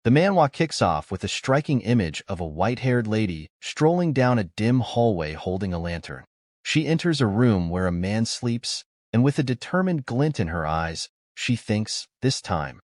The manhwa kicks off with a striking image of a white-haired lady strolling down a dim hallway holding a lantern. She enters a room where a man sleeps, and with a determined glint in her eyes, she thinks, "This time,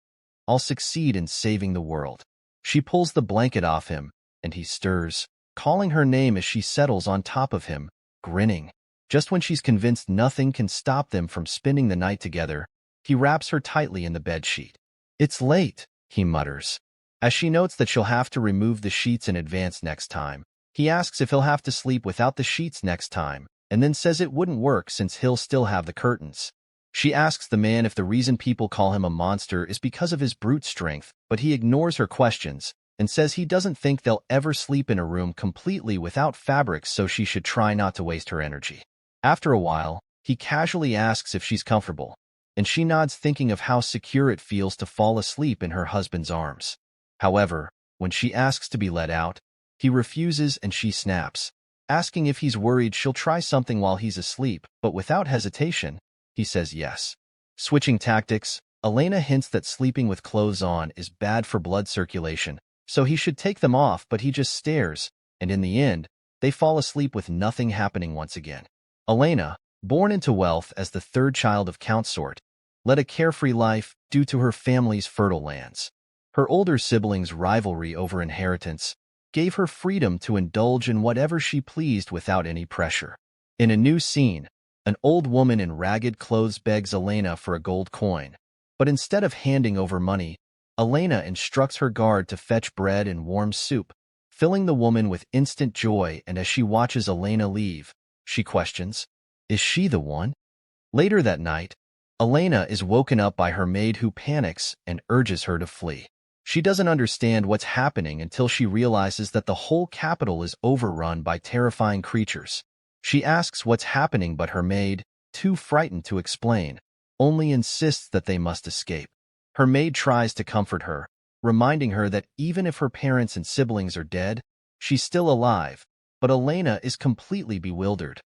I'll succeed in saving the world." She pulls the blanket off him, and he stirs, calling her name as she settles on top of him, grinning. Just when she's convinced nothing can stop them from spending the night together, he wraps her tightly in the bedsheet. "It's late," he mutters. As she notes that she'll have to remove the sheets in advance next time, he asks if he'll have to sleep without the sheets next time, and then says it wouldn't work since he'll still have the curtains. She asks the man if the reason people call him a monster is because of his brute strength, but he ignores her questions and says he doesn't think they'll ever sleep in a room completely without fabrics, so she should try not to waste her energy. After a while, he casually asks if she's comfortable, and she nods, thinking of how secure it feels to fall asleep in her husband's arms. However, when she asks to be let out, he refuses and she snaps, asking if he's worried she'll try something while he's asleep, but without hesitation, he says yes. Switching tactics, Elena hints that sleeping with clothes on is bad for blood circulation, so he should take them off, but he just stares, and in the end, they fall asleep with nothing happening once again. Elena, born into wealth as the third child of consort, led a carefree life due to her family's fertile lands. Her older siblings' rivalry over inheritance gave her freedom to indulge in whatever she pleased without any pressure. In a new scene, an old woman in ragged clothes begs Elena for a gold coin, but instead of handing over money, Elena instructs her guard to fetch bread and warm soup, filling the woman with instant joy, and as she watches Elena leave, she questions, "Is she the one?" Later that night, Elena is woken up by her maid, who panics and urges her to flee. She doesn't understand what's happening until she realizes that the whole capital is overrun by terrifying creatures. She asks what's happening, but her maid, too frightened to explain, only insists that they must escape. Her maid tries to comfort her, reminding her that even if her parents and siblings are dead, she's still alive, but Elena is completely bewildered,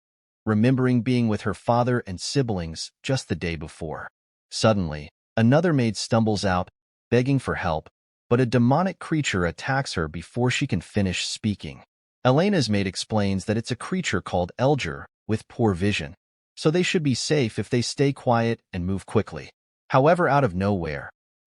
remembering being with her father and siblings just the day before. Suddenly, another maid stumbles out, begging for help, but a demonic creature attacks her before she can finish speaking. Elena's maid explains that it's a creature called Elger, with poor vision, so they should be safe if they stay quiet and move quickly. However, out of nowhere,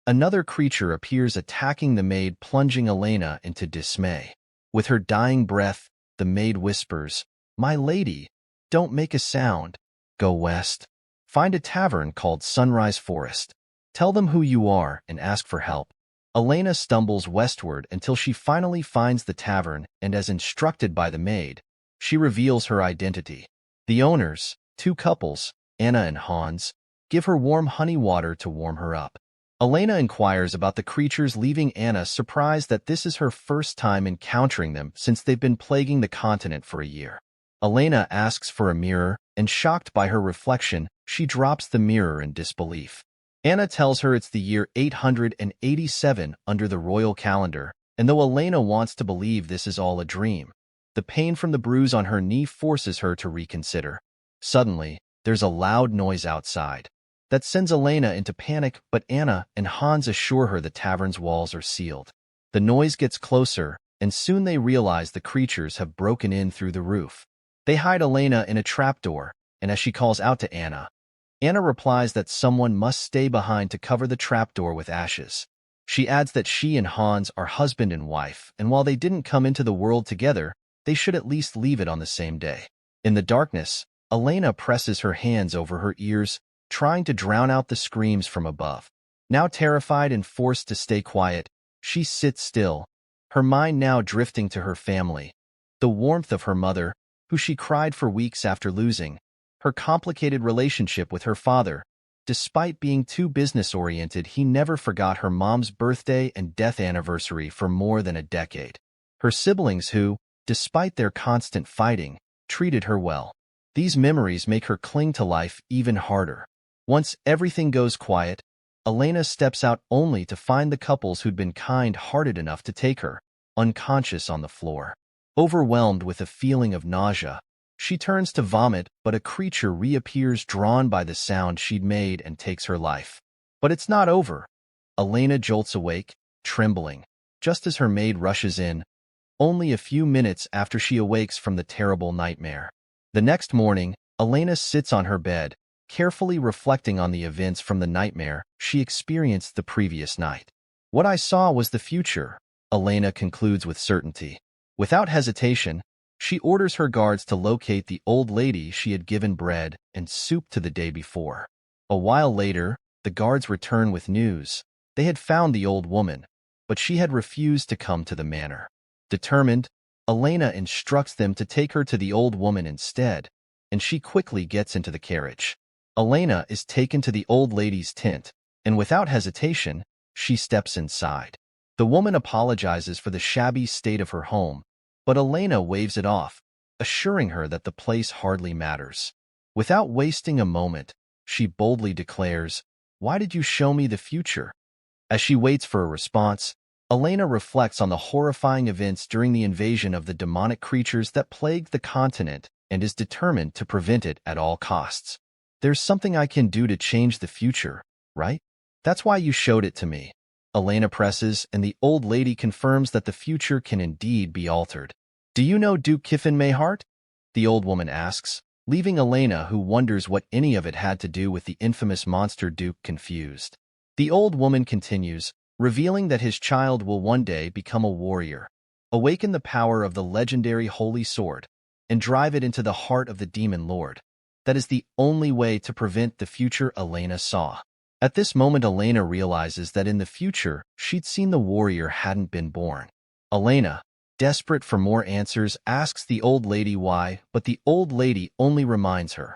another creature appears, attacking the maid, plunging Elena into dismay. With her dying breath, the maid whispers, "My lady, don't make a sound. Go west. Find a tavern called Sunrise Forest. Tell them who you are and ask for help." Elena stumbles westward until she finally finds the tavern, and as instructed by the maid, she reveals her identity. The owners, two couples, Anna and Hans, give her warm honey water to warm her up. Elena inquires about the creatures, leaving Anna surprised that this is her first time encountering them since they've been plaguing the continent for a year. Elena asks for a mirror, and shocked by her reflection, she drops the mirror in disbelief. Anna tells her it's the year 887 under the royal calendar, and though Elena wants to believe this is all a dream, the pain from the bruise on her knee forces her to reconsider. Suddenly, there's a loud noise outside that sends Elena into panic, but Anna and Hans assure her the tavern's walls are sealed. The noise gets closer, and soon they realize the creatures have broken in through the roof. They hide Elena in a trapdoor, and as she calls out to Anna, Anna replies that someone must stay behind to cover the trapdoor with ashes. She adds that she and Hans are husband and wife, and while they didn't come into the world together, they should at least leave it on the same day. In the darkness, Elena presses her hands over her ears, trying to drown out the screams from above. Now terrified and forced to stay quiet, she sits still, her mind now drifting to her family, the warmth of her mother, who she cried for weeks after losing, her complicated relationship with her father. Despite being too business-oriented, he never forgot her mom's birthday and death anniversary for more than a decade. Her siblings who, despite their constant fighting, treated her well. These memories make her cling to life even harder. Once everything goes quiet, Elena steps out only to find the couples who'd been kind-hearted enough to take her, unconscious on the floor. Overwhelmed with a feeling of nausea, she turns to vomit, but a creature reappears, drawn by the sound she'd made, and takes her life. But it's not over. Elena jolts awake, trembling, just as her maid rushes in, only a few minutes after she awakes from the terrible nightmare. The next morning, Elena sits on her bed, carefully reflecting on the events from the nightmare she experienced the previous night. What I saw was the future, Elena concludes with certainty. Without hesitation, she orders her guards to locate the old lady she had given bread and soup to the day before. A while later, the guards return with news. They had found the old woman, but she had refused to come to the manor. Determined, Elena instructs them to take her to the old woman instead, and she quickly gets into the carriage. Elena is taken to the old lady's tent, and without hesitation, she steps inside. The woman apologizes for the shabby state of her home, but Elena waves it off, assuring her that the place hardly matters. Without wasting a moment, she boldly declares, "Why did you show me the future?" As she waits for a response, Elena reflects on the horrifying events during the invasion of the demonic creatures that plagued the continent and is determined to prevent it at all costs. "There's something I can do to change the future, right? That's why you showed it to me." Elena presses, and the old lady confirms that the future can indeed be altered. "Do you know Duke Kiffin Mayhart?" the old woman asks, leaving Elena, who wonders what any of it had to do with the infamous monster Duke, confused. The old woman continues, revealing that his child will one day become a warrior, awaken the power of the legendary Holy Sword, and drive it into the heart of the Demon Lord. That is the only way to prevent the future Elena saw. At this moment, Elena realizes that in the future, she'd seen the warrior hadn't been born. Elena, desperate for more answers, asks the old lady why, but the old lady only reminds her,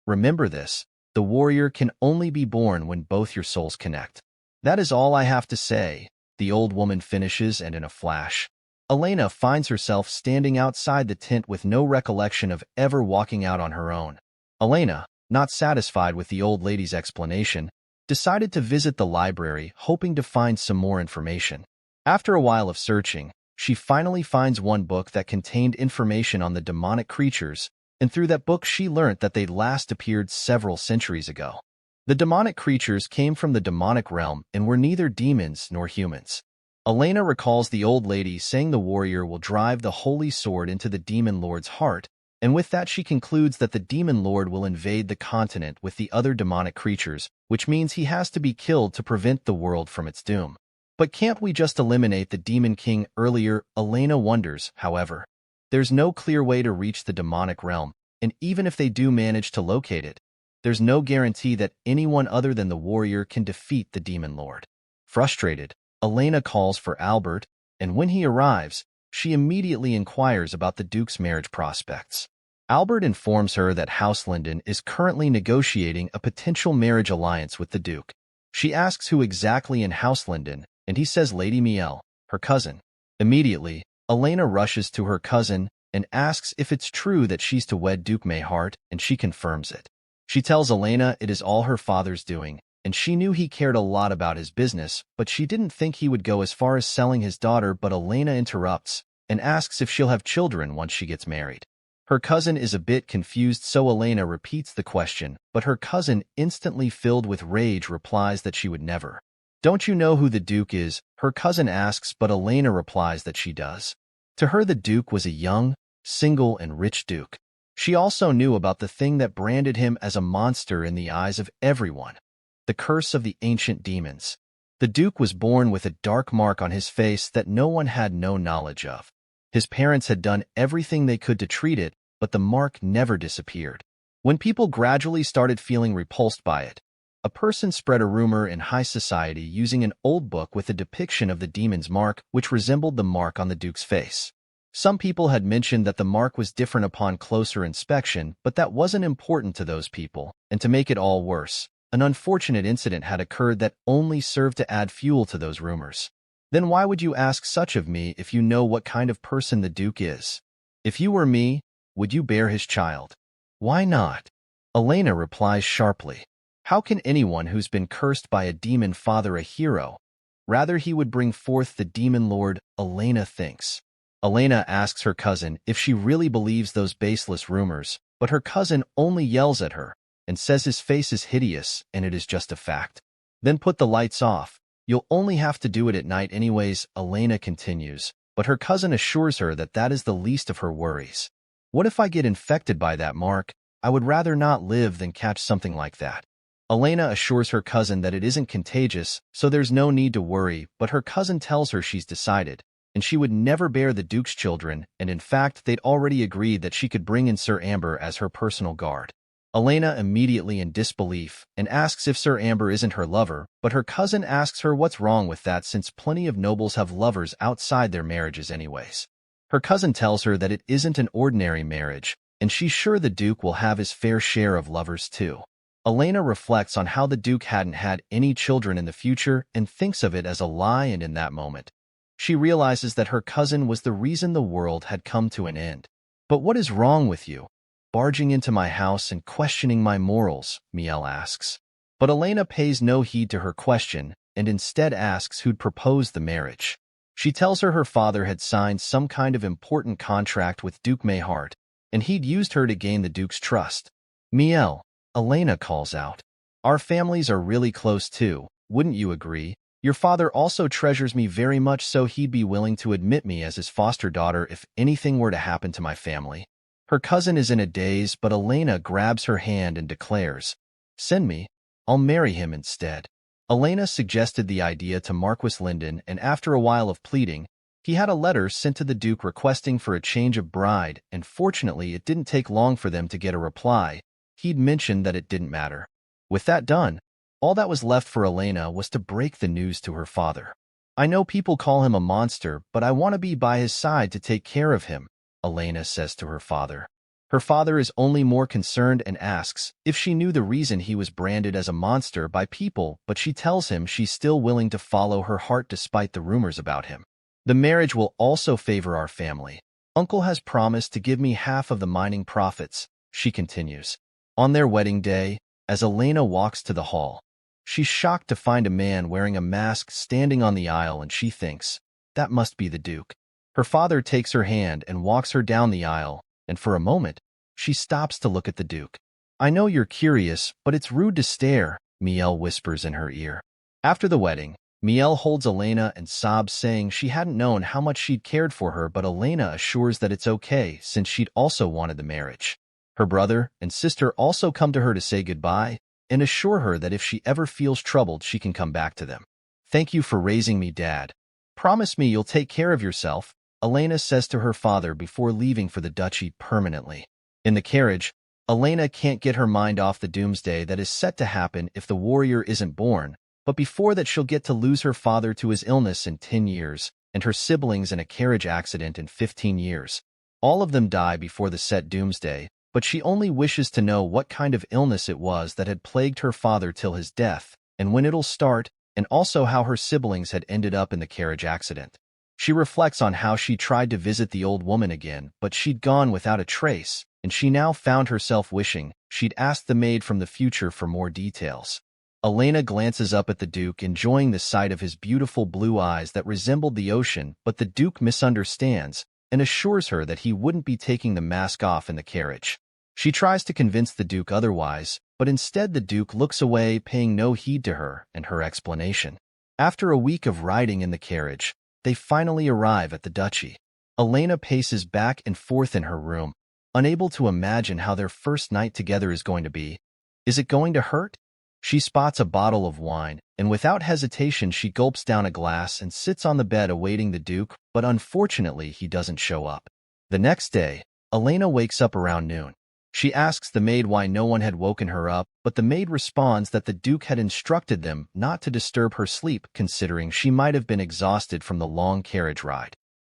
"Remember this, the warrior can only be born when both your souls connect." "That is all I have to say," the old woman finishes, and in a flash, Elena finds herself standing outside the tent with no recollection of ever walking out on her own. Elena, not satisfied with the old lady's explanation, decided to visit the library, hoping to find some more information. After a while of searching, she finally finds one book that contained information on the demonic creatures, and through that book she learnt that they last appeared several centuries ago. The demonic creatures came from the demonic realm and were neither demons nor humans. Elena recalls the old lady saying the warrior will drive the holy sword into the demon lord's heart, and with that she concludes that the demon lord will invade the continent with the other demonic creatures, which means he has to be killed to prevent the world from its doom. But can't we just eliminate the demon king earlier? Elena wonders, however. There's no clear way to reach the demonic realm, and even if they do manage to locate it, there's no guarantee that anyone other than the warrior can defeat the demon lord. Frustrated, Elena calls for Albert, and when he arrives, she immediately inquires about the Duke's marriage prospects. Albert informs her that House Linden is currently negotiating a potential marriage alliance with the Duke. She asks who exactly in House Linden, and he says Lady Miel, her cousin. Immediately, Elena rushes to her cousin and asks if it's true that she's to wed Duke Mayhart, and she confirms it. She tells Elena it is all her father's doing, and she knew he cared a lot about his business, but she didn't think he would go as far as selling his daughter. But Elena interrupts and asks if she'll have children once she gets married. Her cousin is a bit confused, so Elena repeats the question, but her cousin, instantly filled with rage, replies that she would never. "Don't you know who the Duke is?" her cousin asks, but Elena replies that she does. To her, the Duke was a young, single, and rich Duke. She also knew about the thing that branded him as a monster in the eyes of everyone: the curse of the ancient demons. The Duke was born with a dark mark on his face that no one had no knowledge of. His parents had done everything they could to treat it, but the mark never disappeared. When people gradually started feeling repulsed by it, a person spread a rumor in high society using an old book with a depiction of the demon's mark, which resembled the mark on the Duke's face. Some people had mentioned that the mark was different upon closer inspection, but that wasn't important to those people, and to make it all worse, an unfortunate incident had occurred that only served to add fuel to those rumors. "Then why would you ask such of me if you know what kind of person the Duke is? If you were me, would you bear his child?" "Why not?" Elena replies sharply. "How can anyone who's been cursed by a demon father a hero? Rather, he would bring forth the demon lord," Elena thinks. Elena asks her cousin if she really believes those baseless rumors, but her cousin only yells at her and says his face is hideous and it is just a fact. "Then put the lights off," You'll only have to do it at night anyways, Elena continues, but her cousin assures her that that is the least of her worries. What if I get infected by that, Mark? I would rather not live than catch something like that. Elena assures her cousin that it isn't contagious, so there's no need to worry, but her cousin tells her she's decided, and she would never bear the Duke's children, and in fact they'd already agreed that she could bring in Sir Amber as her personal guard. Elena immediately in disbelief and asks if Sir Amber isn't her lover, but her cousin asks her what's wrong with that since plenty of nobles have lovers outside their marriages anyways. Her cousin tells her that it isn't an ordinary marriage, and she's sure the Duke will have his fair share of lovers too. Elena reflects on how the Duke hadn't had any children in the future and thinks of it as a lie, and in that moment, she realizes that her cousin was the reason the world had come to an end. But what is wrong with you? Barging into my house and questioning my morals, Miel asks. But Elena pays no heed to her question and instead asks who'd proposed the marriage. She tells her father had signed some kind of important contract with Duke Mayhart, and he'd used her to gain the Duke's trust. Miel, Elena calls out. Our families are really close too, wouldn't you agree? Your father also treasures me very much, so he'd be willing to admit me as his foster daughter if anything were to happen to my family. Her cousin is in a daze, but Elena grabs her hand and declares, "Send me. I'll marry him instead." Elena suggested the idea to Marquis Linden, and after a while of pleading, he had a letter sent to the Duke requesting for a change of bride, and fortunately it didn't take long for them to get a reply. He'd mentioned that it didn't matter. With that done, all that was left for Elena was to break the news to her father. "I know people call him a monster, but I want to be by his side to take care of him," Elena says to her father. Her father is only more concerned and asks if she knew the reason he was branded as a monster by people, but she tells him she's still willing to follow her heart despite the rumors about him. "The marriage will also favor our family. Uncle has promised to give me half of the mining profits," she continues. On their wedding day, as Elena walks to the hall, she's shocked to find a man wearing a mask standing on the aisle, and she thinks, that must be the Duke. Her father takes her hand and walks her down the aisle, and for a moment, she stops to look at the Duke. "I know you're curious, but it's rude to stare," Miel whispers in her ear. After the wedding, Miel holds Elena and sobs, saying she hadn't known how much she'd cared for her, but Elena assures that it's okay since she'd also wanted the marriage. Her brother and sister also come to her to say goodbye and assure her that if she ever feels troubled, she can come back to them. "Thank you for raising me, Dad. Promise me you'll take care of yourself," Elena says to her father before leaving for the duchy permanently. In the carriage, Elena can't get her mind off the doomsday that is set to happen if the warrior isn't born, but before that she'll get to lose her father to his illness in 10 years, and her siblings in a carriage accident in 15 years. All of them die before the set doomsday, but she only wishes to know what kind of illness it was that had plagued her father till his death, and when it'll start, and also how her siblings had ended up in the carriage accident. She reflects on how she tried to visit the old woman again, but she'd gone without a trace, and she now found herself wishing she'd asked the maid from the future for more details. Elena glances up at the Duke, enjoying the sight of his beautiful blue eyes that resembled the ocean, but the Duke misunderstands and assures her that he wouldn't be taking the mask off in the carriage. She tries to convince the Duke otherwise, but instead the Duke looks away, paying no heed to her and her explanation. After a week of riding in the carriage, they finally arrive at the duchy. Elena paces back and forth in her room, unable to imagine how their first night together is going to be. Is it going to hurt? She spots a bottle of wine, and without hesitation she gulps down a glass and sits on the bed awaiting the Duke, but unfortunately he doesn't show up. The next day, Elena wakes up around noon. She asks the maid why no one had woken her up, but the maid responds that the Duke had instructed them not to disturb her sleep, considering she might have been exhausted from the long carriage ride.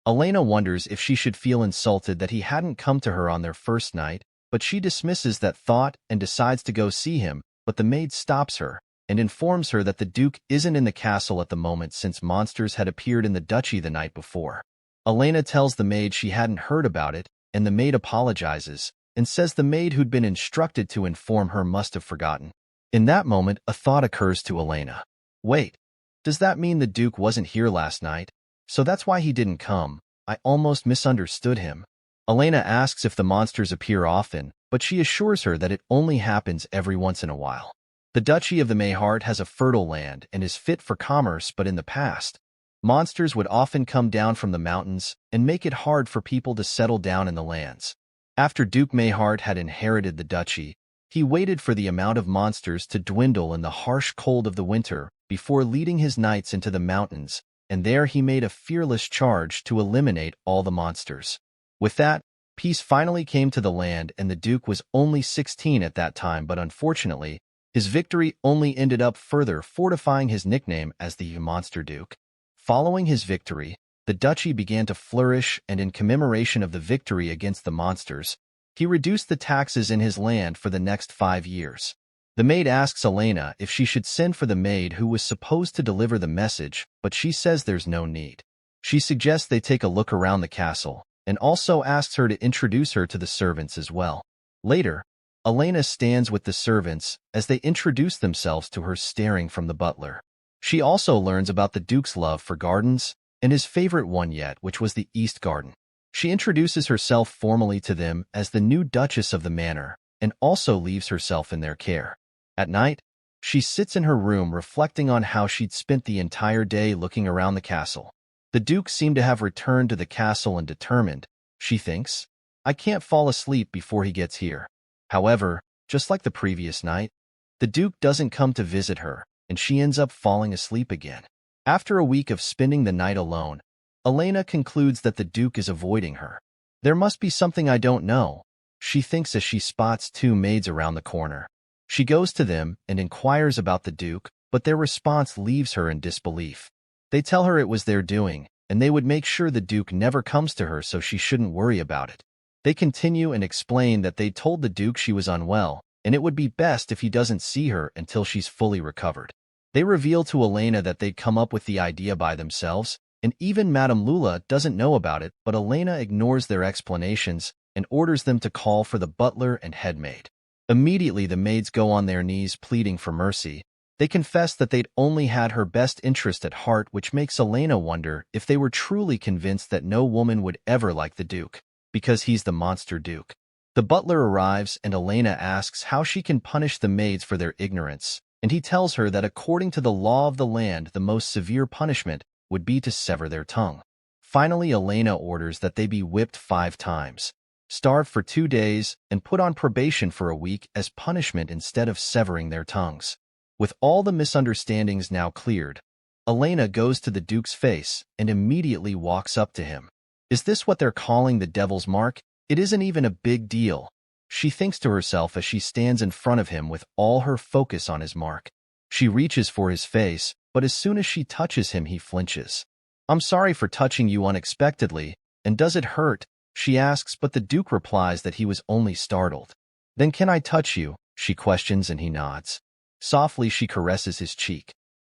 Elena wonders if she should feel insulted that he hadn't come to her on their first night, but she dismisses that thought and decides to go see him, but the maid stops her and informs her that the Duke isn't in the castle at the moment since monsters had appeared in the duchy the night before. Elena tells the maid she hadn't heard about it, and the maid apologizes and says the maid who'd been instructed to inform her must have forgotten. In that moment, a thought occurs to Elena. Wait, does that mean the Duke wasn't here last night? So that's why he didn't come. I almost misunderstood him. Elena asks if the monsters appear often, but she assures her that it only happens every once in a while. The Duchy of the Mayheart has a fertile land and is fit for commerce, but in the past, monsters would often come down from the mountains and make it hard for people to settle down in the lands. After Duke Mayheart had inherited the duchy, he waited for the amount of monsters to dwindle in the harsh cold of the winter before leading his knights into the mountains, and there he made a fearless charge to eliminate all the monsters. With that, peace finally came to the land, and the Duke was only 16 at that time, but unfortunately, his victory only ended up further fortifying his nickname as the Monster Duke. Following his victory, the duchy began to flourish, and in commemoration of the victory against the monsters, he reduced the taxes in his land for the next 5 years. The maid asks Elena if she should send for the maid who was supposed to deliver the message, but she says there's no need. She suggests they take a look around the castle, and also asks her to introduce her to the servants as well. Later, Elena stands with the servants as they introduce themselves to her, staring from the butler. She also learns about the Duke's love for gardens, and his favorite one yet, which was the East Garden. She introduces herself formally to them as the new Duchess of the manor, and also leaves herself in their care. At night, she sits in her room reflecting on how she'd spent the entire day looking around the castle. The Duke seemed to have returned to the castle and determined, she thinks, I can't fall asleep before he gets here. However, just like the previous night, the Duke doesn't come to visit her, and she ends up falling asleep again. After a week of spending the night alone, Elena concludes that the Duke is avoiding her. There must be something I don't know, she thinks as she spots 2 maids around the corner. She goes to them and inquires about the Duke, but their response leaves her in disbelief. They tell her it was their doing, and they would make sure the Duke never comes to her, so she shouldn't worry about it. They continue and explain that they told the Duke she was unwell, and it would be best if he doesn't see her until she's fully recovered. They reveal to Elena that they'd come up with the idea by themselves, and even Madame Lula doesn't know about it, but Elena ignores their explanations and orders them to call for the butler and headmaid. Immediately, the maids go on their knees pleading for mercy. They confess that they'd only had her best interest at heart, which makes Elena wonder if they were truly convinced that no woman would ever like the Duke, because he's the Monster Duke. The butler arrives, and Elena asks how she can punish the maids for their ignorance, and he tells her that according to the law of the land, the most severe punishment would be to sever their tongue. Finally, Elena orders that they be whipped 5 times, starved for 2 days, and put on probation for a week as punishment instead of severing their tongues. With all the misunderstandings now cleared, Elena goes to the Duke's face and immediately walks up to him. Is this what they're calling the Devil's Mark? It isn't even a big deal, she thinks to herself as she stands in front of him with all her focus on his mark. She reaches for his face, but as soon as she touches him, he flinches. I'm sorry for touching you unexpectedly, and does it hurt? She asks, but the Duke replies that he was only startled. Then can I touch you? She questions, and he nods. Softly, she caresses his cheek.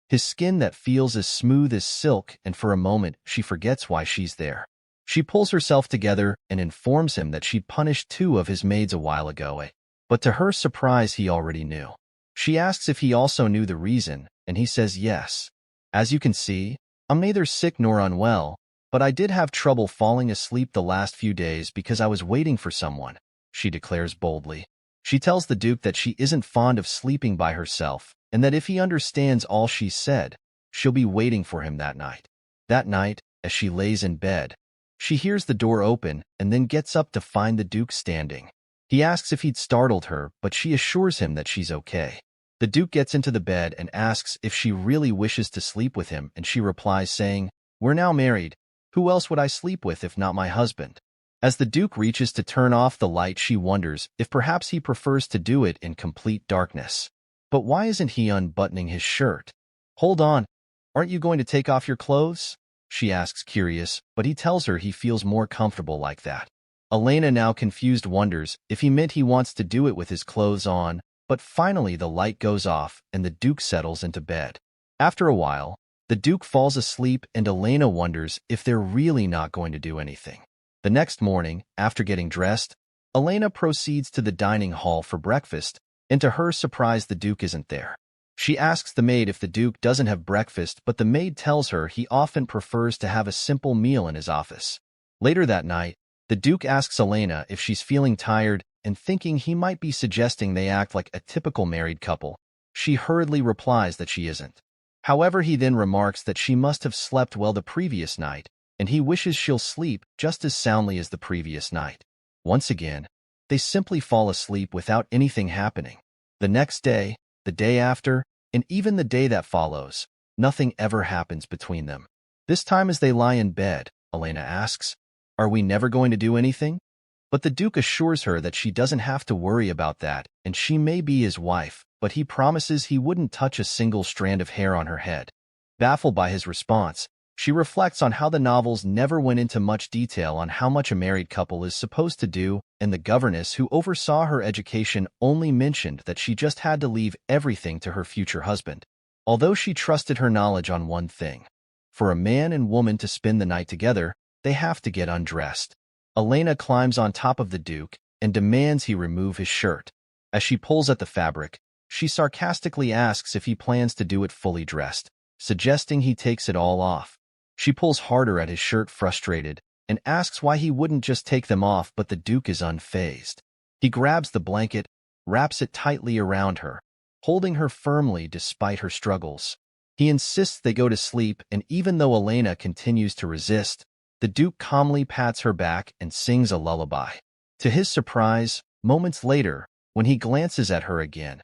His skin that feels as smooth as silk, and for a moment, she forgets why she's there. She pulls herself together and informs him that she'd punished 2 of his maids a while ago, but to her surprise, he already knew. She asks if he also knew the reason, and he says yes. As you can see, I'm neither sick nor unwell, but I did have trouble falling asleep the last few days because I was waiting for someone, she declares boldly. She tells the Duke that she isn't fond of sleeping by herself, and that if he understands all she said, she'll be waiting for him that night. That night, as she lays in bed, she hears the door open and then gets up to find the Duke standing. He asks if he'd startled her, but she assures him that she's okay. The Duke gets into the bed and asks if she really wishes to sleep with him, and she replies saying, "We're now married. Who else would I sleep with if not my husband?" As the Duke reaches to turn off the light, she wonders if perhaps he prefers to do it in complete darkness. But why isn't he unbuttoning his shirt? Hold on, aren't you going to take off your clothes? She asks, curious, but he tells her he feels more comfortable like that. Elena, now confused, wonders if he meant he wants to do it with his clothes on, but finally the light goes off and the Duke settles into bed. After a while, the Duke falls asleep, and Elena wonders if they're really not going to do anything. The next morning, after getting dressed, Elena proceeds to the dining hall for breakfast, and to her surprise, the Duke isn't there. She asks the maid if the Duke doesn't have breakfast, but the maid tells her he often prefers to have a simple meal in his office. Later that night, the Duke asks Elena if she's feeling tired, and thinking he might be suggesting they act like a typical married couple, She hurriedly replies that she isn't. However, he then remarks that she must have slept well the previous night, and he wishes she'll sleep just as soundly as the previous night. Once again, they simply fall asleep without anything happening. The next day, the day after, and even the day that follows, nothing ever happens between them. This time as they lie in bed, Elena asks, "Are we never going to do anything?" But the Duke assures her that she doesn't have to worry about that, and she may be his wife, but he promises he wouldn't touch a single strand of hair on her head. Baffled by his response, she reflects on how the novels never went into much detail on how much a married couple is supposed to do, and the governess who oversaw her education only mentioned that she just had to leave everything to her future husband. Although she trusted her knowledge on one thing. For a man and woman to spend the night together, they have to get undressed. Elena climbs on top of the Duke and demands he remove his shirt. As she pulls at the fabric, she sarcastically asks if he plans to do it fully dressed, suggesting he takes it all off. She pulls harder at his shirt, frustrated, and asks why he wouldn't just take them off, but the Duke is unfazed. He grabs the blanket, wraps it tightly around her, holding her firmly despite her struggles. He insists they go to sleep, and even though Elena continues to resist, the Duke calmly pats her back and sings a lullaby. To his surprise, moments later, when he glances at her again,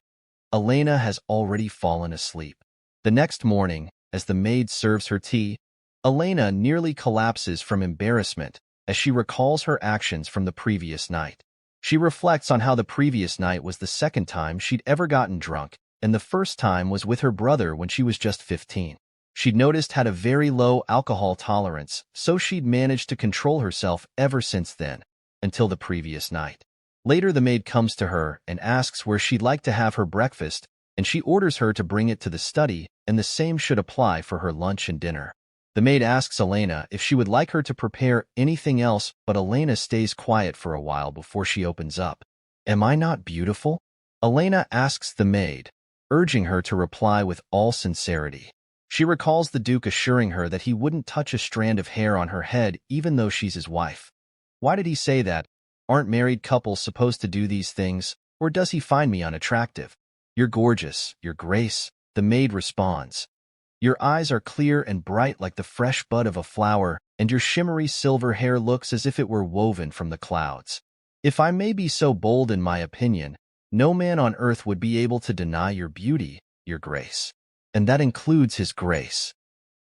Elena has already fallen asleep. The next morning, as the maid serves her tea, Elena nearly collapses from embarrassment as she recalls her actions from the previous night. She reflects on how the previous night was the second time she'd ever gotten drunk, and the first time was with her brother when she was just 15. She'd noticed had a very low alcohol tolerance, so she'd managed to control herself ever since then, until the previous night. Later, the maid comes to her and asks where she'd like to have her breakfast, and she orders her to bring it to the study, and the same should apply for her lunch and dinner. The maid asks Elena if she would like her to prepare anything else, but Elena stays quiet for a while before she opens up. "Am I not beautiful?" Elena asks the maid, urging her to reply with all sincerity. She recalls the Duke assuring her that he wouldn't touch a strand of hair on her head even though she's his wife. Why did he say that? Aren't married couples supposed to do these things, or does he find me unattractive? "You're gorgeous, Your Grace," the maid responds. "Your eyes are clear and bright like the fresh bud of a flower, and your shimmery silver hair looks as if it were woven from the clouds. If I may be so bold in my opinion, no man on earth would be able to deny your beauty, Your Grace. And that includes His Grace.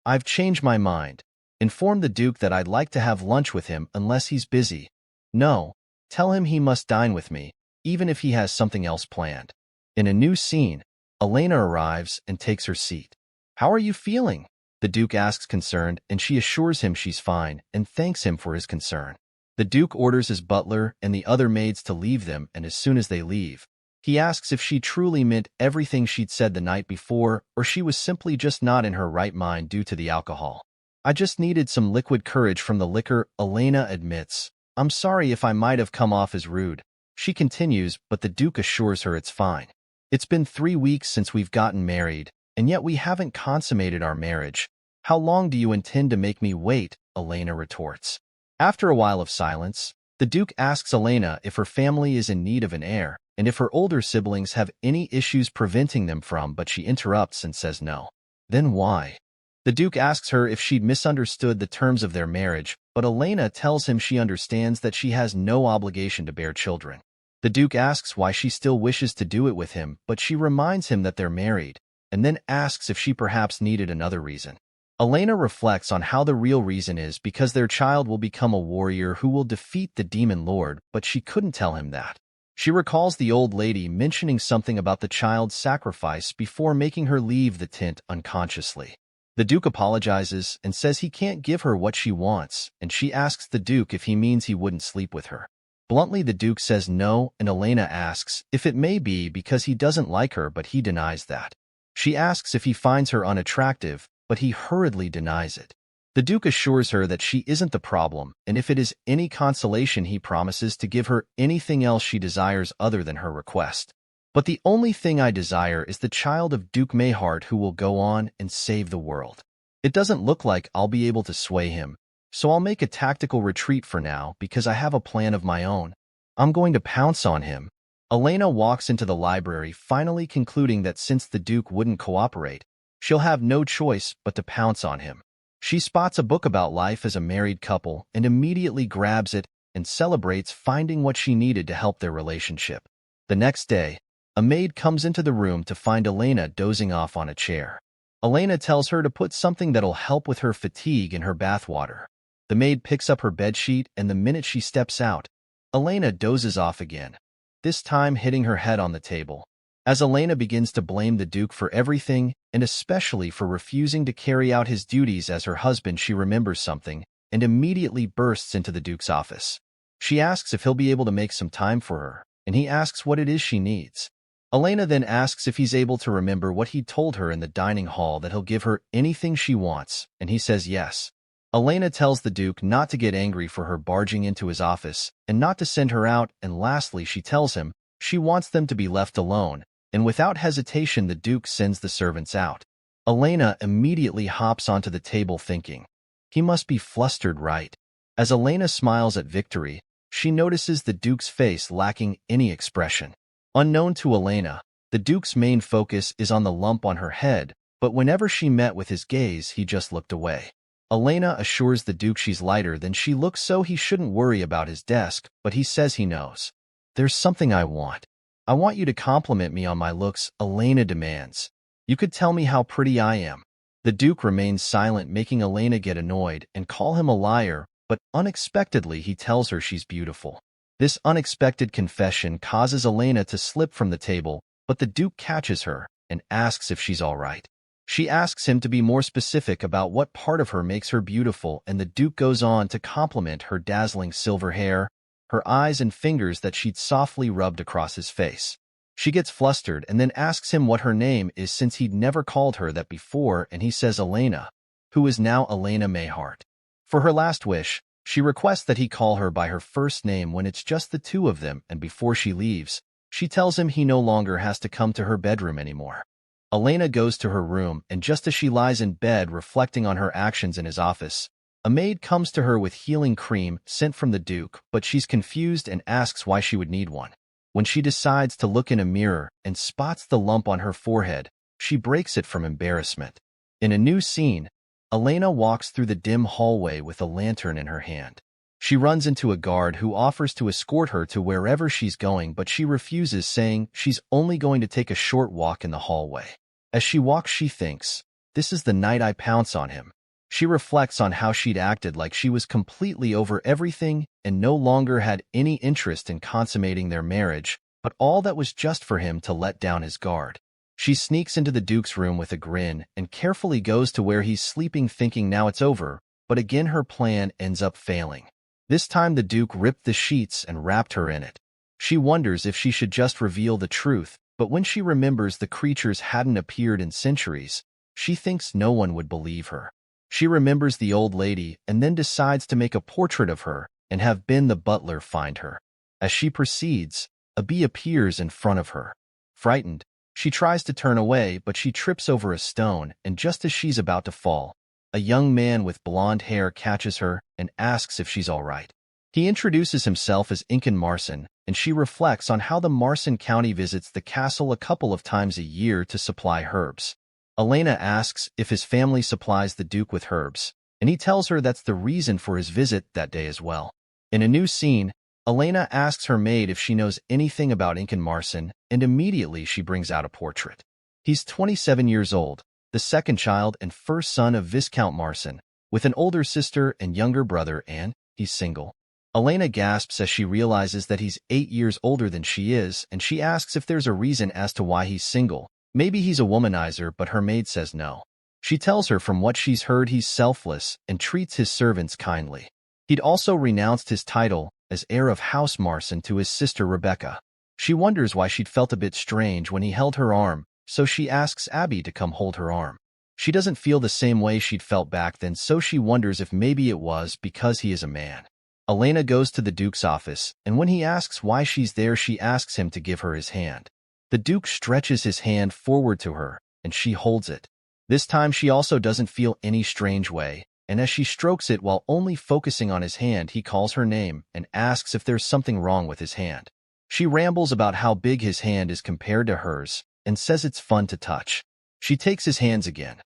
I've changed my mind. Inform the Duke that I'd like to have lunch with him unless he's busy. No, tell him he must dine with me, even if he has something else planned." In a new scene, Elena arrives and takes her seat. "How are you feeling?" the Duke asks concerned, and she assures him she's fine and thanks him for his concern. The Duke orders his butler and the other maids to leave them, and as soon as they leave, he asks if she truly meant everything she'd said the night before, or she was simply just not in her right mind due to the alcohol. "I just needed some liquid courage from the liquor," Elena admits. "I'm sorry if I might have come off as rude." She continues, but the Duke assures her it's fine. "It's been 3 weeks since we've gotten married, and yet we haven't consummated our marriage. How long do you intend to make me wait?" Elena retorts. After a while of silence, the Duke asks Elena if her family is in need of an heir, and if her older siblings have any issues preventing them from, but she interrupts and says no. Then why? The Duke asks her if she'd misunderstood the terms of their marriage, but Elena tells him she understands that she has no obligation to bear children. The Duke asks why she still wishes to do it with him, but she reminds him that they're married, and then asks if she perhaps needed another reason. Elena reflects on how the real reason is because their child will become a warrior who will defeat the demon lord, but she couldn't tell him that. She recalls the old lady mentioning something about the child's sacrifice before making her leave the tent unconsciously. The Duke apologizes and says he can't give her what she wants, and she asks the Duke if he means he wouldn't sleep with her. Bluntly, the Duke says no, and Elena asks if it may be because he doesn't like her, but he denies that. She asks if he finds her unattractive, but he hurriedly denies it. The Duke assures her that she isn't the problem, and if it is any consolation, he promises to give her anything else she desires other than her request. "But the only thing I desire is the child of Duke Mayhart who will go on and save the world. It doesn't look like I'll be able to sway him, so I'll make a tactical retreat for now because I have a plan of my own. I'm going to pounce on him." Elena walks into the library, finally concluding that since the Duke wouldn't cooperate, she'll have no choice but to pounce on him. She spots a book about life as a married couple and immediately grabs it and celebrates finding what she needed to help their relationship. The next day, a maid comes into the room to find Elena dozing off on a chair. Elena tells her to put something that'll help with her fatigue in her bathwater. The maid picks up her bedsheet, and the minute she steps out, Elena dozes off again, this time hitting her head on the table. As Elena begins to blame the Duke for everything, and especially for refusing to carry out his duties as her husband, she remembers something and immediately bursts into the Duke's office. She asks if he'll be able to make some time for her, and he asks what it is she needs. Elena then asks if he's able to remember what he told her in the dining hall, that he'll give her anything she wants, and he says yes. Elena tells the Duke not to get angry for her barging into his office and not to send her out, and lastly she tells him she wants them to be left alone, and without hesitation the Duke sends the servants out. Elena immediately hops onto the table thinking, he must be flustered, right? As Elena smiles at victory, she notices the Duke's face lacking any expression. Unknown to Elena, the Duke's main focus is on the lump on her head, but whenever she met with his gaze, he just looked away. Elena assures the Duke she's lighter than she looks, so he shouldn't worry about his desk, but he says he knows. There's something I want. I want you to compliment me on my looks, Elena demands. You could tell me how pretty I am. The Duke remains silent, making Elena get annoyed and call him a liar, but unexpectedly he tells her she's beautiful. This unexpected confession causes Elena to slip from the table, but the Duke catches her and asks if she's all right. She asks him to be more specific about what part of her makes her beautiful, and the Duke goes on to compliment her dazzling silver hair, her eyes, and fingers that she'd softly rubbed across his face. She gets flustered and then asks him what her name is, since he'd never called her that before, and he says Elena, who is now Elena Mayhart. For her last wish, she requests that he call her by her first name when it's just the two of them, and before she leaves, she tells him he no longer has to come to her bedroom anymore. Elena goes to her room, and just as she lies in bed reflecting on her actions in his office, a maid comes to her with healing cream sent from the Duke, but she's confused and asks why she would need one. When she decides to look in a mirror and spots the lump on her forehead, she breaks it from embarrassment. In a new scene, Elena walks through the dim hallway with a lantern in her hand. She runs into a guard who offers to escort her to wherever she's going, but she refuses, saying she's only going to take a short walk in the hallway. As she walks, she thinks, this is the night I pounce on him. She reflects on how she'd acted like she was completely over everything and no longer had any interest in consummating their marriage, but all that was just for him to let down his guard. She sneaks into the Duke's room with a grin and carefully goes to where he's sleeping, thinking now it's over, but again her plan ends up failing. This time the Duke ripped the sheets and wrapped her in it. She wonders if she should just reveal the truth, but when she remembers the creatures hadn't appeared in centuries, she thinks no one would believe her. She remembers the old lady and then decides to make a portrait of her and have Ben the butler find her. As she proceeds, a bee appears in front of her. Frightened, she tries to turn away, but she trips over a stone, and just as she's about to fall, a young man with blonde hair catches her and asks if she's all right. He introduces himself as Incan Marson, and she reflects on how the Marson County visits the castle a couple of times a year to supply herbs. Elena asks if his family supplies the Duke with herbs, and he tells her that's the reason for his visit that day as well. In a new scene, Elena asks her maid if she knows anything about Incan Marson, and immediately she brings out a portrait. He's 27 years old, the second child and first son of Viscount Marson, with an older sister and younger brother, and he's single. Elena gasps as she realizes that he's 8 years older than she is, and she asks if there's a reason as to why he's single. Maybe he's a womanizer, but her maid says no. She tells her from what she's heard he's selfless and treats his servants kindly. He'd also renounced his title as heir of House Marson to his sister Rebecca. She wonders why she'd felt a bit strange when he held her arm, so she asks Abby to come hold her arm. She doesn't feel the same way she'd felt back then, so she wonders if maybe it was because he is a man. Elena goes to the Duke's office, and when he asks why she's there, she asks him to give her his hand. The Duke stretches his hand forward to her, and she holds it. This time she also doesn't feel any strange way, and as she strokes it while only focusing on his hand, he calls her name and asks if there's something wrong with his hand. She rambles about how big his hand is compared to hers and says it's fun to touch. She takes his hands again,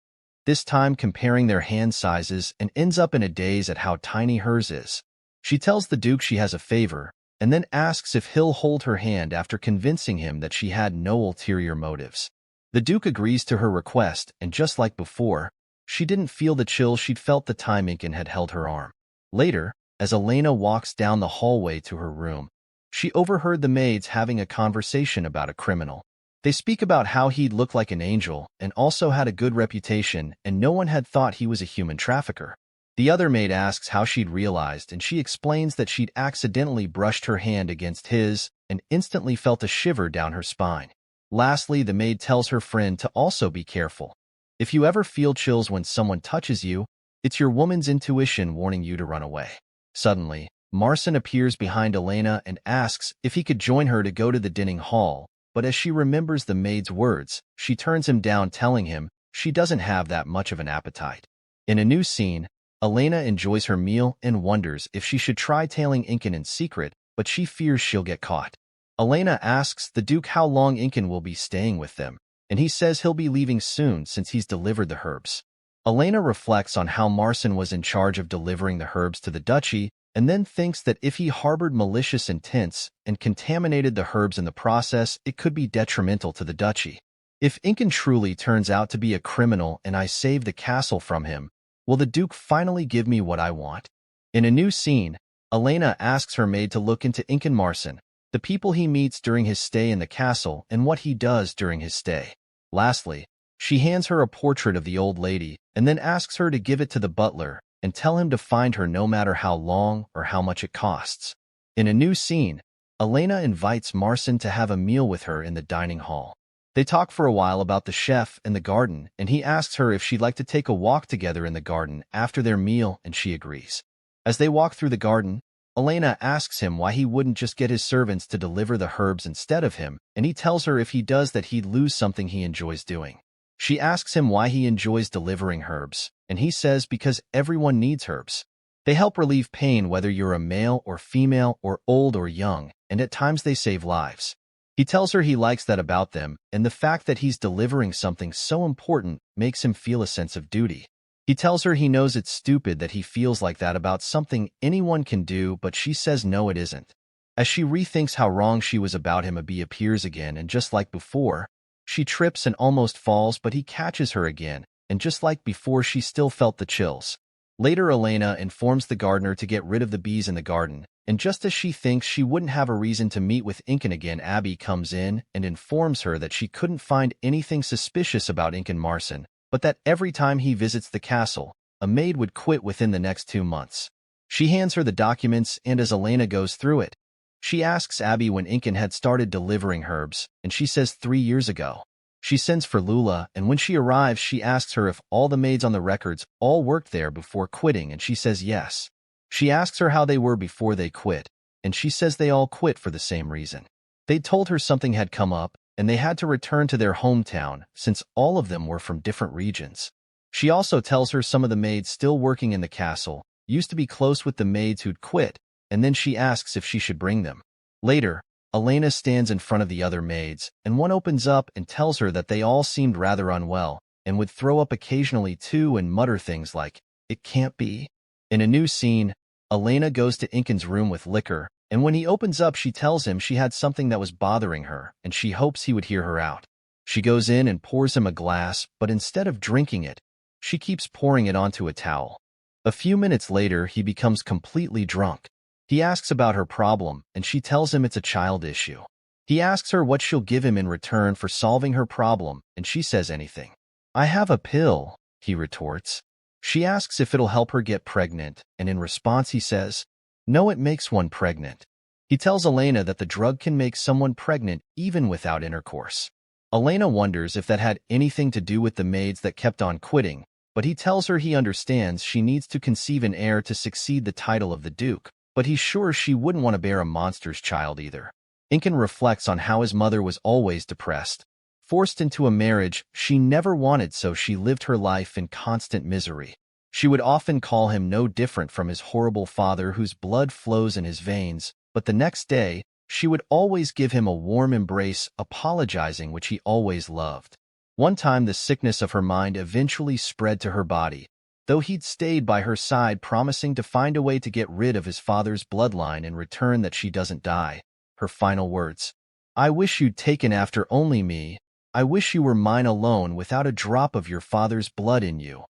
this time comparing their hand sizes, and ends up in a daze at how tiny hers is. She tells the Duke she has a favor and then asks if he'll hold her hand after convincing him that she had no ulterior motives. The Duke agrees to her request, and just like before, she didn't feel the chill she'd felt the time Incan had held her arm. Later, as Elena walks down the hallway to her room, she overheard the maids having a conversation about a criminal. They speak about how he'd looked like an angel and also had a good reputation, and no one had thought he was a human trafficker. The other maid asks how she'd realized, and she explains that she'd accidentally brushed her hand against his and instantly felt a shiver down her spine. Lastly, the maid tells her friend to also be careful. If you ever feel chills when someone touches you, it's your woman's intuition warning you to run away. Suddenly, Marson appears behind Elena and asks if he could join her to go to the dining hall, but as she remembers the maid's words, she turns him down, telling him she doesn't have that much of an appetite. In a new scene, Elena enjoys her meal and wonders if she should try tailing Incan in secret, but she fears she'll get caught. Elena asks the Duke how long Incan will be staying with them, and he says he'll be leaving soon since he's delivered the herbs. Elena reflects on how Marson was in charge of delivering the herbs to the duchy, and then thinks that if he harbored malicious intents and contaminated the herbs in the process, it could be detrimental to the duchy. If Incan truly turns out to be a criminal and I save the castle from him, will the Duke finally give me what I want? In a new scene, Elena asks her maid to look into Incan Marson, the people he meets during his stay in the castle, and what he does during his stay. Lastly, she hands her a portrait of the old lady and then asks her to give it to the butler and tell him to find her no matter how long or how much it costs. In a new scene, Elena invites Marson to have a meal with her in the dining hall. They talk for a while about the chef and the garden, and he asks her if she'd like to take a walk together in the garden after their meal, and she agrees. As they walk through the garden, Elena asks him why he wouldn't just get his servants to deliver the herbs instead of him, and he tells her if he does that he'd lose something he enjoys doing. She asks him why he enjoys delivering herbs, and he says because everyone needs herbs. They help relieve pain whether you're a male or female or old or young, and at times they save lives. He tells her he likes that about them, and the fact that he's delivering something so important makes him feel a sense of duty. He tells her he knows it's stupid that he feels like that about something anyone can do, but she says no, it isn't. As she rethinks how wrong she was about him, a bee appears again, and just like before, she trips and almost falls, but he catches her again, and just like before, she still felt the chills. Later, Elena informs the gardener to get rid of the bees in the garden, and just as she thinks she wouldn't have a reason to meet with Incan again, Abby comes in and informs her that she couldn't find anything suspicious about Incan Marson, but that every time he visits the castle, a maid would quit within the next 2 months. She hands her the documents, and as Elena goes through it, she asks Abby when Incan had started delivering herbs, and she says 3 years ago. She sends for Lula, and when she arrives, she asks her if all the maids on the records all worked there before quitting, and she says yes. She asks her how they were before they quit, and she says they all quit for the same reason. They'd told her something had come up, and they had to return to their hometown since all of them were from different regions. She also tells her some of the maids still working in the castle used to be close with the maids who'd quit, and then she asks if she should bring them. Later, Elena stands in front of the other maids, and one opens up and tells her that they all seemed rather unwell and would throw up occasionally too and mutter things like, "It can't be." In a new scene, Elena goes to Incan's room with liquor, and when he opens up, she tells him she had something that was bothering her, and she hopes he would hear her out. She goes in and pours him a glass, but instead of drinking it, she keeps pouring it onto a towel. A few minutes later, he becomes completely drunk. He asks about her problem, and she tells him it's a child issue. He asks her what she'll give him in return for solving her problem, and she says anything. "I have a pill," he retorts. She asks if it'll help her get pregnant, and in response he says, "No, it makes one pregnant." He tells Elena that the drug can make someone pregnant even without intercourse. Elena wonders if that had anything to do with the maids that kept on quitting, but he tells her he understands she needs to conceive an heir to succeed the title of the Duke, but he's sure she wouldn't want to bear a monster's child either. Incan reflects on how his mother was always depressed, forced into a marriage she never wanted, so she lived her life in constant misery. She would often call him no different from his horrible father whose blood flows in his veins, but the next day, she would always give him a warm embrace, apologizing, which he always loved. One time the sickness of her mind eventually spread to her body, though he'd stayed by her side, promising to find a way to get rid of his father's bloodline in return that she doesn't die. Her final words, "I wish you'd taken after only me. I wish you were mine alone without a drop of your father's blood in you,"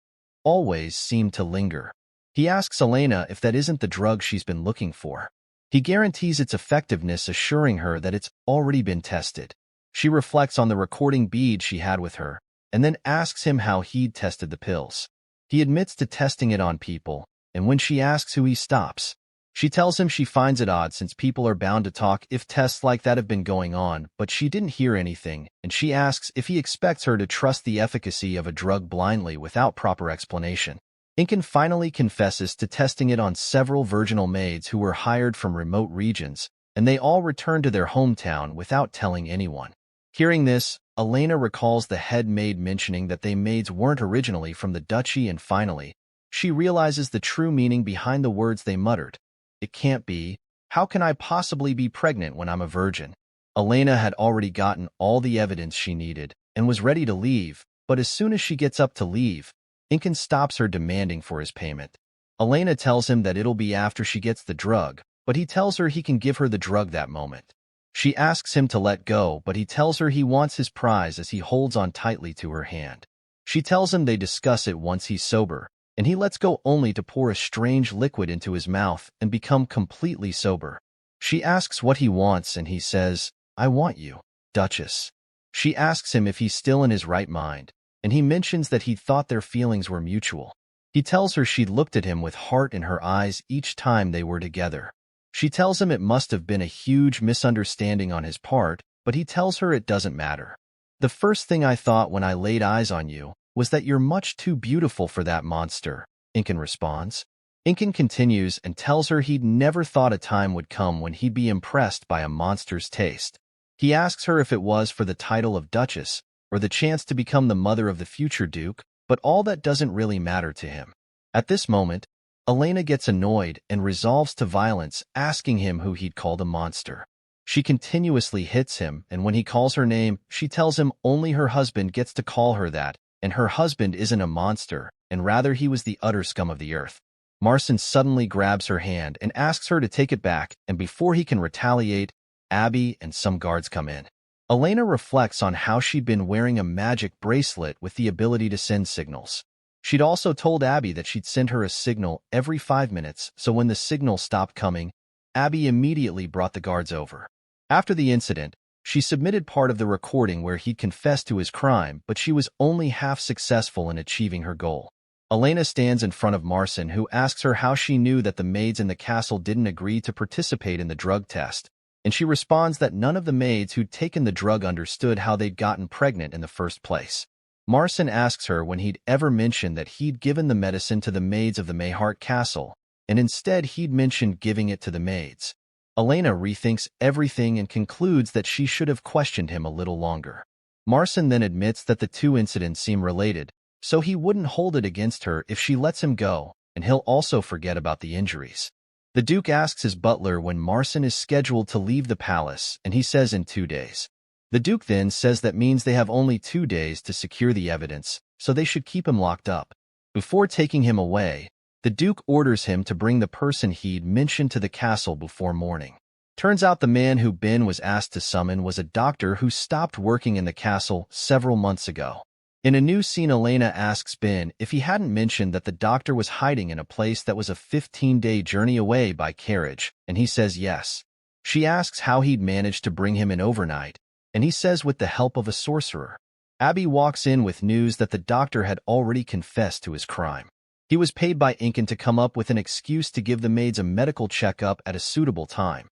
always seemed to linger. He asks Elena if that isn't the drug she's been looking for. He guarantees its effectiveness, assuring her that it's already been tested. She reflects on the recording bead she had with her, and then asks him how he'd tested the pills. He admits to testing it on people, and when she asks who, he stops. She tells him she finds it odd since people are bound to talk if tests like that have been going on, but she didn't hear anything, and she asks if he expects her to trust the efficacy of a drug blindly without proper explanation. Incan finally confesses to testing it on several virginal maids who were hired from remote regions, and they all return to their hometown without telling anyone. Hearing this, Elena recalls the head maid mentioning that they maids weren't originally from the duchy, and finally, she realizes the true meaning behind the words they muttered. "It can't be. How can I possibly be pregnant when I'm a virgin?" Elena had already gotten all the evidence she needed and was ready to leave, but as soon as she gets up to leave, Incan stops her, demanding for his payment. Elena tells him that it'll be after she gets the drug, but he tells her he can give her the drug that moment. She asks him to let go, but he tells her he wants his prize as he holds on tightly to her hand. She tells him they discuss it once he's sober, and he lets go only to pour a strange liquid into his mouth and become completely sober. She asks what he wants, and he says, "I want you, Duchess." She asks him if he's still in his right mind, and he mentions that he thought their feelings were mutual. He tells her she'd looked at him with heart in her eyes each time they were together. She tells him it must have been a huge misunderstanding on his part, but he tells her it doesn't matter. "The first thing I thought when I laid eyes on you was that you're much too beautiful for that monster," Incan responds. Incan continues and tells her he'd never thought a time would come when he'd be impressed by a monster's taste. He asks her if it was for the title of Duchess or the chance to become the mother of the future Duke, but all that doesn't really matter to him. At this moment, Elena gets annoyed and resolves to violence, asking him who he'd called a monster. She continuously hits him, and when he calls her name, she tells him only her husband gets to call her that, and her husband isn't a monster, and rather he was the utter scum of the earth. Marson suddenly grabs her hand and asks her to take it back, and before he can retaliate, Abby and some guards come in. Elena reflects on how she'd been wearing a magic bracelet with the ability to send signals. She'd also told Abby that she'd send her a signal every 5 minutes, so when the signal stopped coming, Abby immediately brought the guards over. After the incident, she submitted part of the recording where he'd confessed to his crime, but she was only half successful in achieving her goal. Elena stands in front of Marson, who asks her how she knew that the maids in the castle didn't agree to participate in the drug test, and she responds that none of the maids who'd taken the drug understood how they'd gotten pregnant in the first place. Marson asks her when he'd ever mentioned that he'd given the medicine to the maids of the Mayheart Castle, and instead he'd mentioned giving it to the maids. Elena rethinks everything and concludes that she should have questioned him a little longer. Marson then admits that the two incidents seem related, so he wouldn't hold it against her if she lets him go, and he'll also forget about the injuries. The Duke asks his butler when Marson is scheduled to leave the palace, and he says in 2 days. The Duke then says that means they have only 2 days to secure the evidence, so they should keep him locked up. Before taking him away, the Duke orders him to bring the person he'd mentioned to the castle before morning. Turns out the man who Ben was asked to summon was a doctor who stopped working in the castle several months ago. In a new scene, Elena asks Ben if he hadn't mentioned that the doctor was hiding in a place that was a 15-day journey away by carriage, and he says yes. She asks how he'd managed to bring him in overnight, and he says with the help of a sorcerer. Abby walks in with news that the doctor had already confessed to his crime. He was paid by Incan to come up with an excuse to give the maids a medical checkup at a suitable time.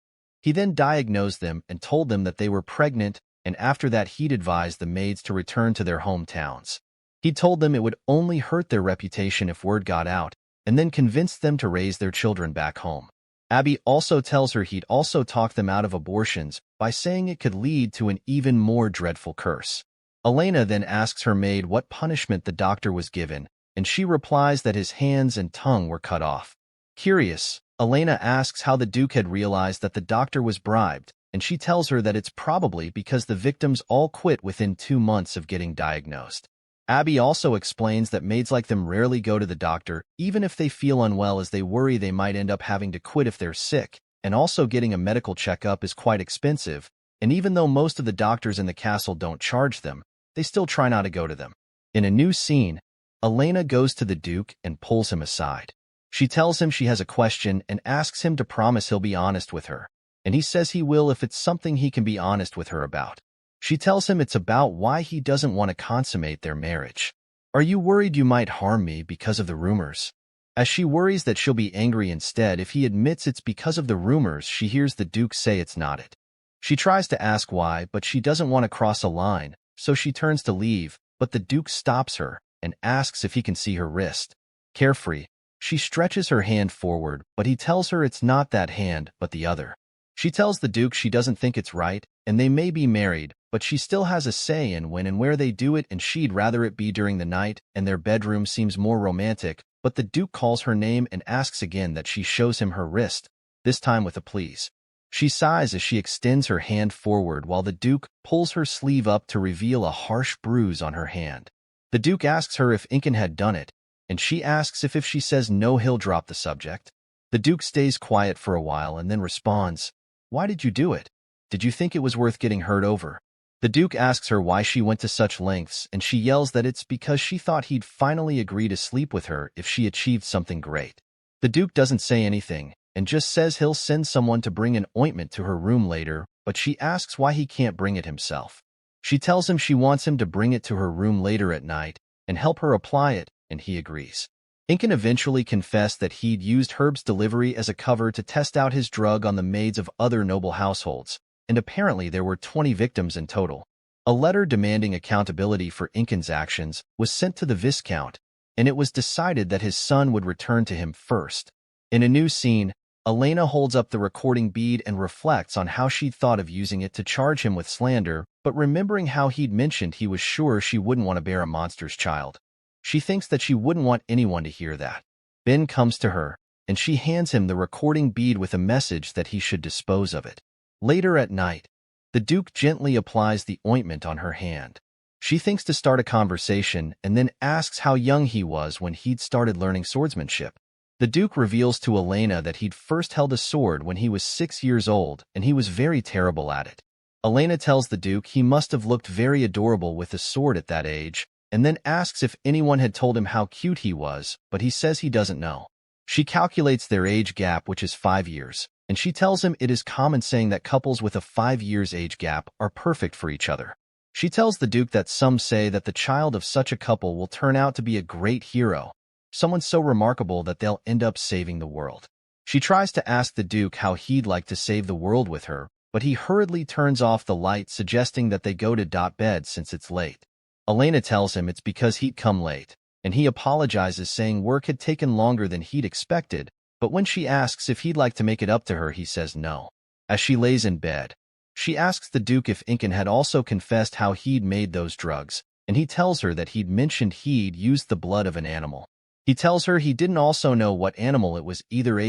He then diagnosed them and told them that they were pregnant, and after that he'd advised the maids to return to their hometowns. He told them it would only hurt their reputation if word got out, and then convinced them to raise their children back home. Abby also tells her he'd also talked them out of abortions by saying it could lead to an even more dreadful curse. Elena then asks her maid what punishment the doctor was given, and she replies that his hands and tongue were cut off. Curious, Elena asks how the Duke had realized that the doctor was bribed, and she tells her that it's probably because the victims all quit within 2 months of getting diagnosed. Abby also explains that maids like them rarely go to the doctor, even if they feel unwell, as they worry they might end up having to quit if they're sick, and also getting a medical checkup is quite expensive, and even though most of the doctors in the castle don't charge them, they still try not to go to them. In a new scene, Elena goes to the Duke and pulls him aside. She tells him she has a question and asks him to promise he'll be honest with her, and he says he will if it's something he can be honest with her about. She tells him it's about why he doesn't want to consummate their marriage. "Are you worried you might harm me because of the rumors?" As she worries that she'll be angry instead if he admits it's because of the rumors, she hears the Duke say it's not it. She tries to ask why, but she doesn't want to cross a line, so she turns to leave, but the Duke stops her and asks if he can see her wrist. Carefree, she stretches her hand forward, but he tells her it's not that hand, but the other. She tells the Duke she doesn't think it's right, and they may be married, but she still has a say in when and where they do it, and she'd rather it be during the night, and their bedroom seems more romantic, but the Duke calls her name and asks again that she shows him her wrist, this time with a please. She sighs as she extends her hand forward while the Duke pulls her sleeve up to reveal a harsh bruise on her hand. The Duke asks her if Incan had done it, and she asks if she says no he'll drop the subject. The Duke stays quiet for a while and then responds, "Why did you do it? Did you think it was worth getting hurt over?" The Duke asks her why she went to such lengths, and she yells that it's because she thought he'd finally agree to sleep with her if she achieved something great. The Duke doesn't say anything, and just says he'll send someone to bring an ointment to her room later, but she asks why he can't bring it himself. She tells him she wants him to bring it to her room later at night and help her apply it, and he agrees. Incan eventually confessed that he'd used Herb's delivery as a cover to test out his drug on the maids of other noble households, and apparently there were 20 victims in total. A letter demanding accountability for Incan's actions was sent to the Viscount, and it was decided that his son would return to him first. In a new scene, Elena holds up the recording bead and reflects on how she'd thought of using it to charge him with slander, but remembering how he'd mentioned he was sure she wouldn't want to bear a monster's child. She thinks that she wouldn't want anyone to hear that. Ben comes to her, and she hands him the recording bead with a message that he should dispose of it. Later at night, the Duke gently applies the ointment on her hand. She thinks to start a conversation and then asks how young he was when he'd started learning swordsmanship. The Duke reveals to Elena that he'd first held a sword when he was 6 years old, and he was very terrible at it. Elena tells the Duke he must have looked very adorable with a sword at that age, and then asks if anyone had told him how cute he was, but he says he doesn't know. She calculates their age gap, which is 5 years, and she tells him it is common saying that couples with a 5 years age gap are perfect for each other. She tells the Duke that some say that the child of such a couple will turn out to be a great hero, someone so remarkable that they'll end up saving the world. She tries to ask the Duke how he'd like to save the world with her, but he hurriedly turns off the light, suggesting that they go to bed since it's late. Elena tells him it's because he'd come late, and he apologizes, saying work had taken longer than he'd expected, but when she asks if he'd like to make it up to her, he says no. As she lays in bed, she asks the Duke if Incan had also confessed how he'd made those drugs, and he tells her that he'd mentioned he'd used the blood of an animal. He tells her he didn't also know what animal it was either,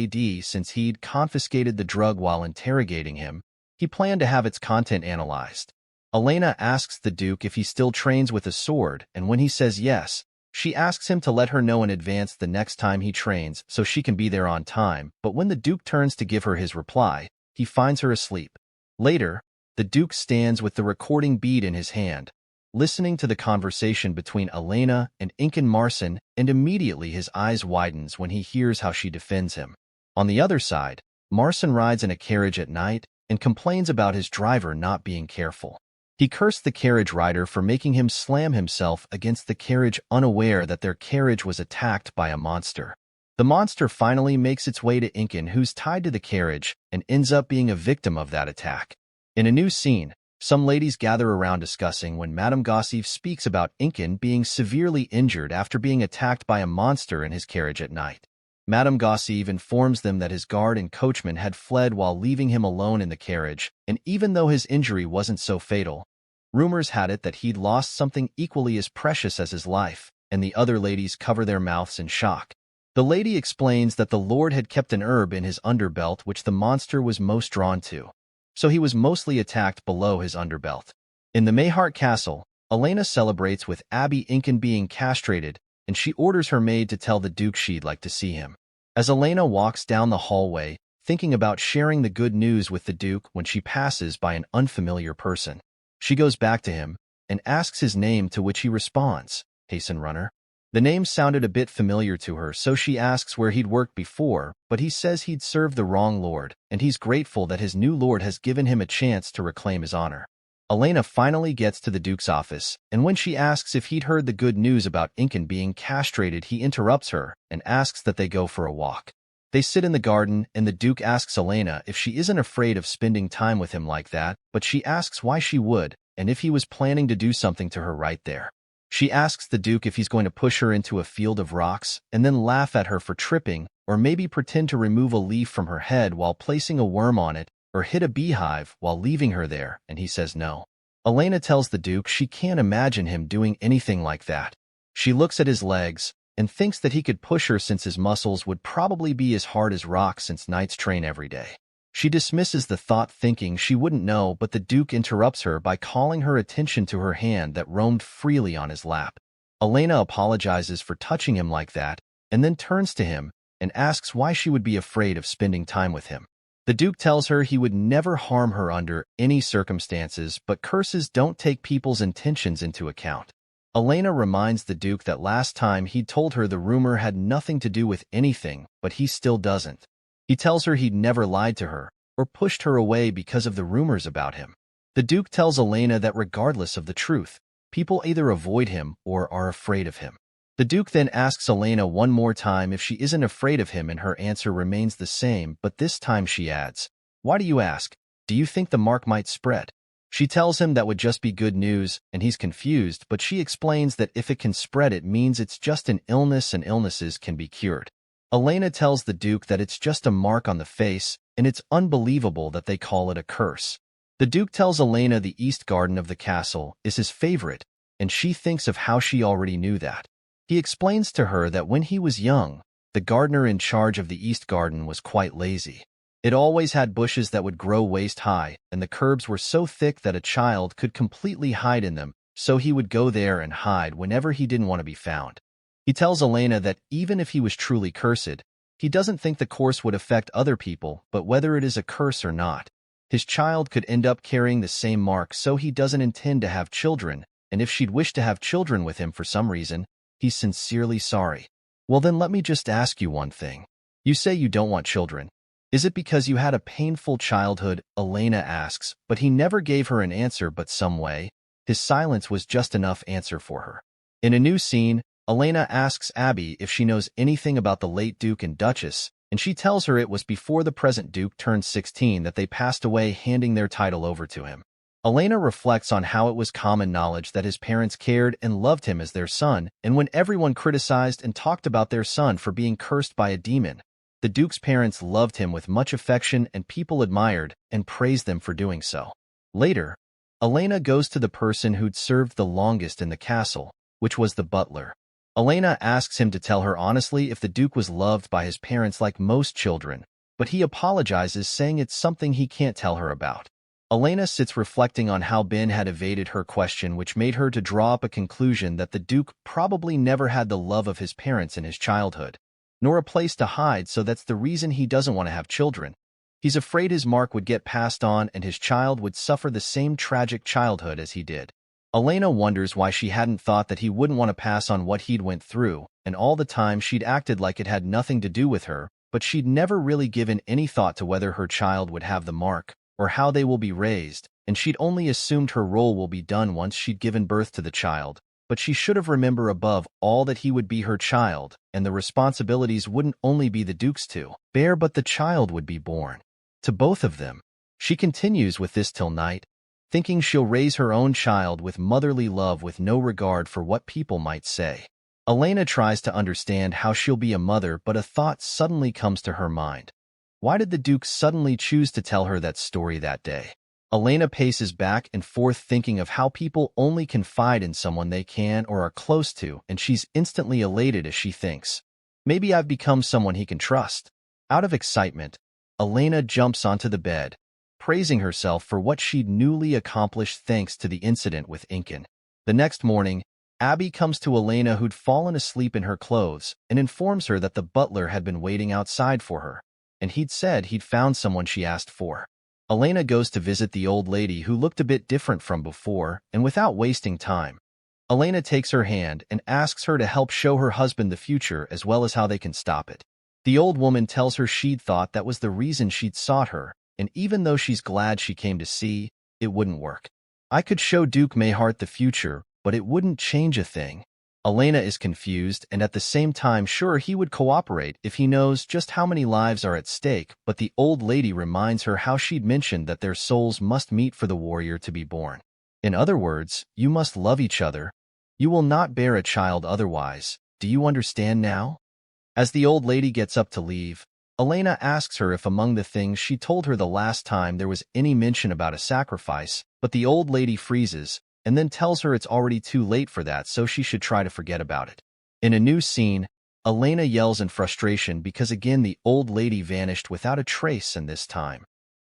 since he'd confiscated the drug while interrogating him. He planned to have its content analyzed. Elena asks the Duke if he still trains with a sword, and when he says yes, she asks him to let her know in advance the next time he trains so she can be there on time, but when the Duke turns to give her his reply, he finds her asleep. Later, the Duke stands with the recording bead in his hand, listening to the conversation between Elena and Incan Marson, and immediately his eyes widens when he hears how she defends him. On the other side, Marson rides in a carriage at night and complains about his driver not being careful. He cursed the carriage rider for making him slam himself against the carriage, unaware that their carriage was attacked by a monster. The monster finally makes its way to Incan, who's tied to the carriage, and ends up being a victim of that attack. In a new scene, some ladies gather around discussing when Madame Gossif speaks about Incan being severely injured after being attacked by a monster in his carriage at night. Madame Gossif informs them that his guard and coachman had fled while leaving him alone in the carriage, and even though his injury wasn't so fatal, rumors had it that he'd lost something equally as precious as his life, and the other ladies cover their mouths in shock. The lady explains that the Lord had kept an herb in his underbelt which the monster was most drawn to. so he was mostly attacked below his underbelt. In the Mayheart Castle, Elena celebrates with Abby Incan being castrated, and she orders her maid to tell the Duke she'd like to see him. As Elena walks down the hallway, thinking about sharing the good news with the Duke when she passes by an unfamiliar person, she goes back to him and asks his name, to which he responds, Hasten Runner. The name sounded a bit familiar to her, so she asks where he'd worked before, but he says he'd served the wrong lord, and he's grateful that his new lord has given him a chance to reclaim his honor. Elena finally gets to the Duke's office, and when she asks if he'd heard the good news about Incan being castrated, he interrupts her and asks that they go for a walk. They sit in the garden, and the Duke asks Elena if she isn't afraid of spending time with him like that, but she asks why she would, and if he was planning to do something to her right there. She asks the Duke if he's going to push her into a field of rocks and then laugh at her for tripping, or maybe pretend to remove a leaf from her head while placing a worm on it, or hit a beehive while leaving her there, and he says no. Elena tells the Duke she can't imagine him doing anything like that. She looks at his legs and thinks that he could push her since his muscles would probably be as hard as rock since knights train every day. She dismisses the thought, thinking she wouldn't know, but the Duke interrupts her by calling her attention to her hand that roamed freely on his lap. Elena apologizes for touching him like that, and then turns to him and asks why she would be afraid of spending time with him. The Duke tells her he would never harm her under any circumstances, but curses don't take people's intentions into account. Elena reminds the Duke that last time he'd told her the rumor had nothing to do with anything, but he still doesn't. He tells her he'd never lied to her or pushed her away because of the rumors about him. The Duke tells Elena that regardless of the truth, people either avoid him or are afraid of him. The Duke then asks Elena one more time if she isn't afraid of him, and her answer remains the same, but this time she adds, "Why do you ask? Do you think the mark might spread?" She tells him that would just be good news, and he's confused, but she explains that if it can spread, it means it's just an illness and illnesses can be cured. Elena tells the Duke that it's just a mark on the face, and it's unbelievable that they call it a curse. The Duke tells Elena the East Garden of the castle is his favorite, and she thinks of how she already knew that. He explains to her that when he was young, the gardener in charge of the East Garden was quite lazy. It always had bushes that would grow waist high, and the curbs were so thick that a child could completely hide in them, so he would go there and hide whenever he didn't want to be found. He tells Elena that even if he was truly cursed, he doesn't think the course would affect other people, but whether it is a curse or not, his child could end up carrying the same mark, so he doesn't intend to have children, and if she'd wish to have children with him for some reason, he's sincerely sorry. Well, then let me just ask you one thing. You say you don't want children. Is it because you had a painful childhood? Elena asks, but he never gave her an answer, but some way, his silence was just enough answer for her. In a new scene, Elena asks Abby if she knows anything about the late Duke and Duchess, and she tells her it was before the present Duke turned 16 that they passed away, handing their title over to him. Elena reflects on how it was common knowledge that his parents cared and loved him as their son, and when everyone criticized and talked about their son for being cursed by a demon, the Duke's parents loved him with much affection, and people admired and praised them for doing so. Later, Elena goes to the person who'd served the longest in the castle, which was the butler. Elena asks him to tell her honestly if the Duke was loved by his parents like most children, but he apologizes, saying it's something he can't tell her about. Elena sits reflecting on how Ben had evaded her question, which made her to draw up a conclusion that the Duke probably never had the love of his parents in his childhood, nor a place to hide, so that's the reason he doesn't want to have children. He's afraid his mark would get passed on and his child would suffer the same tragic childhood as he did. Elena wonders why she hadn't thought that he wouldn't want to pass on what he'd went through, and all the time she'd acted like it had nothing to do with her, but she'd never really given any thought to whether her child would have the mark, or how they will be raised, and she'd only assumed her role will be done once she'd given birth to the child. But she should have remembered above all that he would be her child, and the responsibilities wouldn't only be the Duke's to bear, but the child would be born to both of them. She continues with this till night, thinking she'll raise her own child with motherly love with no regard for what people might say. Elena tries to understand how she'll be a mother, but a thought suddenly comes to her mind. Why did the Duke suddenly choose to tell her that story that day? Elena paces back and forth, thinking of how people only confide in someone they can or are close to, and she's instantly elated as she thinks, maybe I've become someone he can trust. Out of excitement, Elena jumps onto the bed, praising herself for what she'd newly accomplished thanks to the incident with Incan. The next morning, Abby comes to Elena, who'd fallen asleep in her clothes, and informs her that the butler had been waiting outside for her, and he'd said he'd found someone she asked for. Elena goes to visit the old lady, who looked a bit different from before, and without wasting time, Elena takes her hand and asks her to help show her husband the future as well as how they can stop it. The old woman tells her she'd thought that was the reason she'd sought her, and even though she's glad she came to see, it wouldn't work. I could show Duke Mayhart the future, but it wouldn't change a thing. Elena is confused and at the same time sure he would cooperate if he knows just how many lives are at stake, but the old lady reminds her how she'd mentioned that their souls must meet for the warrior to be born. In other words, you must love each other. You will not bear a child otherwise. Do you understand now? As the old lady gets up to leave, Elena asks her if among the things she told her the last time there was any mention about a sacrifice, but the old lady freezes and then tells her it's already too late for that, so she should try to forget about it. In a new scene, Elena yells in frustration because again the old lady vanished without a trace, and this time,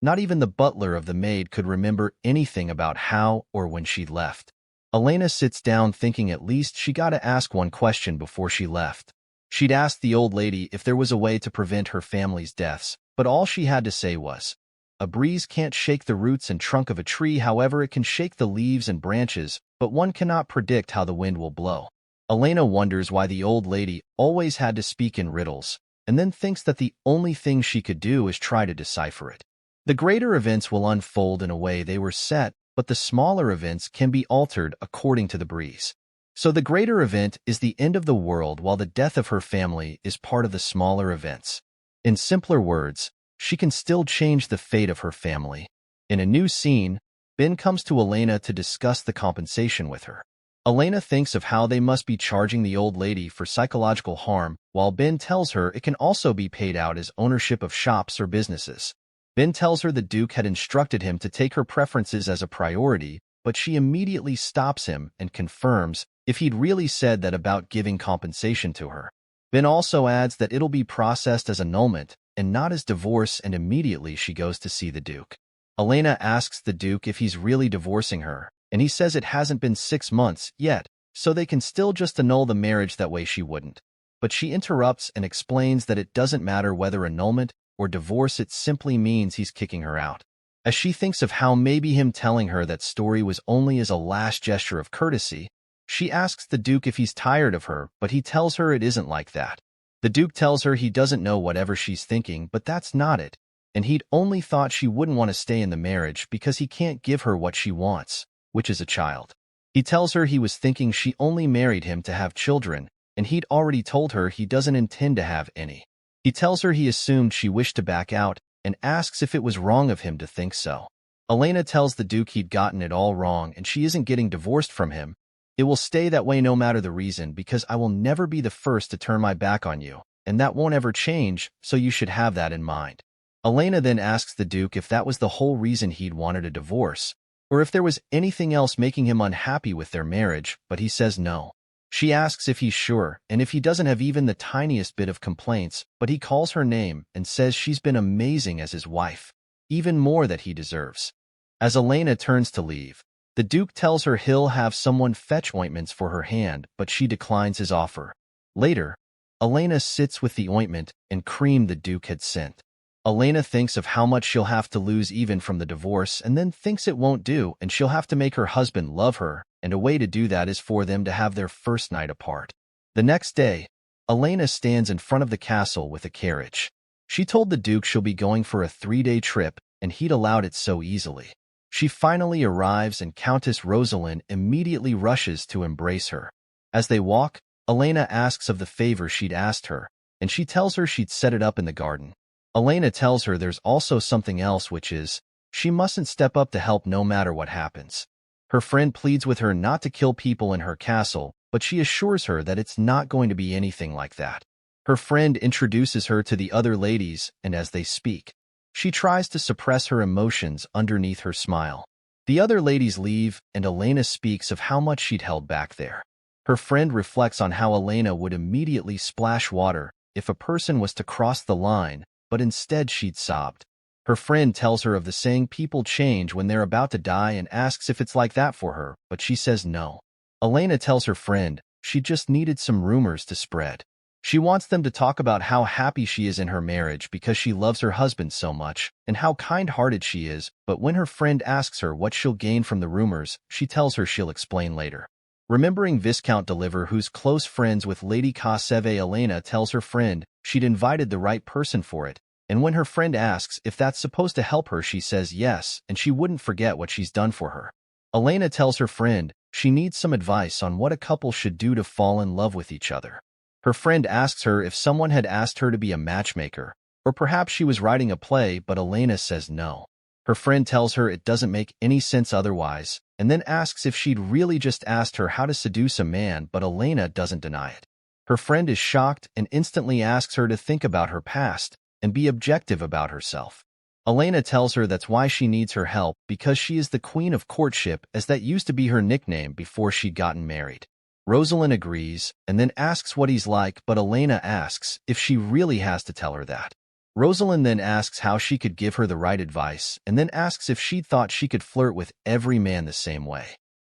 not even the butler of the maid could remember anything about how or when she'd left. Elena sits down thinking at least she got to ask one question before she left. She'd asked the old lady if there was a way to prevent her family's deaths, but all she had to say was, "A breeze can't shake the roots and trunk of a tree, however it can shake the leaves and branches, but one cannot predict how the wind will blow." Elena wonders why the old lady always had to speak in riddles, and then thinks that the only thing she could do is try to decipher it. The greater events will unfold in a way they were set, but the smaller events can be altered according to the breeze. So the greater event is the end of the world, while the death of her family is part of the smaller events. In simpler words, she can still change the fate of her family. In a new scene, Ben comes to Elena to discuss the compensation with her. Elena thinks of how they must be charging the old lady for psychological harm, while Ben tells her it can also be paid out as ownership of shops or businesses. Ben tells her the Duke had instructed him to take her preferences as a priority, but she immediately stops him and confirms if he'd really said that about giving compensation to her. Ben also adds that it'll be processed as annulment and not as divorce, and immediately she goes to see the Duke. Elena asks the Duke if he's really divorcing her, and he says it hasn't been 6 months yet, so they can still just annul the marriage, that way she wouldn't. But she interrupts and explains that it doesn't matter whether annulment or divorce, it simply means he's kicking her out. As she thinks of how maybe him telling her that story was only as a last gesture of courtesy, she asks the Duke if he's tired of her, but he tells her it isn't like that. The Duke tells her he doesn't know whatever she's thinking, but that's not it, and he'd only thought she wouldn't want to stay in the marriage because he can't give her what she wants, which is a child. He tells her he was thinking she only married him to have children, and he'd already told her he doesn't intend to have any. He tells her he assumed she wished to back out and asks if it was wrong of him to think so. Elena tells the Duke he'd gotten it all wrong and she isn't getting divorced from him. "It will stay that way no matter the reason, because I will never be the first to turn my back on you, and that won't ever change, so you should have that in mind." Elena then asks the Duke if that was the whole reason he'd wanted a divorce, or if there was anything else making him unhappy with their marriage, but he says no. She asks if he's sure, and if he doesn't have even the tiniest bit of complaints, but he calls her name and says she's been amazing as his wife, even more that he deserves. As Elena turns to leave, the Duke tells her he'll have someone fetch ointments for her hand, but she declines his offer. Later, Elena sits with the ointment and cream the Duke had sent. Elena thinks of how much she'll have to lose even from the divorce, and then thinks it won't do and she'll have to make her husband love her, and a way to do that is for them to have their first night apart. The next day, Elena stands in front of the castle with a carriage. She told the Duke she'll be going for a 3-day trip, and he'd allowed it so easily. She finally arrives and Countess Rosalind immediately rushes to embrace her. As they walk, Elena asks of the favor she'd asked her, and she tells her she'd set it up in the garden. Elena tells her there's also something else, which is, she mustn't step up to help no matter what happens. Her friend pleads with her not to kill people in her castle, but she assures her that it's not going to be anything like that. Her friend introduces her to the other ladies, and as they speak, she tries to suppress her emotions underneath her smile. The other ladies leave, and Elena speaks of how much she'd held back there. Her friend reflects on how Elena would immediately splash water if a person was to cross the line, but instead she'd sobbed. Her friend tells her of the saying people change when they're about to die and asks if it's like that for her, but she says no. Elena tells her friend she just needed some rumors to spread. She wants them to talk about how happy she is in her marriage because she loves her husband so much, and how kind-hearted she is, but when her friend asks her what she'll gain from the rumors, she tells her she'll explain later. Remembering Viscount Deliver, who's close friends with Lady Kaseve, Elena tells her friend she'd invited the right person for it, and when her friend asks if that's supposed to help her, she says yes, and she wouldn't forget what she's done for her. Elena tells her friend she needs some advice on what a couple should do to fall in love with each other. Her friend asks her if someone had asked her to be a matchmaker, or perhaps she was writing a play, but Elena says no. Her friend tells her it doesn't make any sense otherwise, and then asks if she'd really just asked her how to seduce a man, but Elena doesn't deny it. Her friend is shocked and instantly asks her to think about her past and be objective about herself. Elena tells her that's why she needs her help, because she is the queen of courtship, as that used to be her nickname before she'd gotten married. Rosalind agrees and then asks what he's like, but Elena asks if she really has to tell her that. Rosalind then asks how she could give her the right advice and then asks if she thought she could flirt with every man the same way.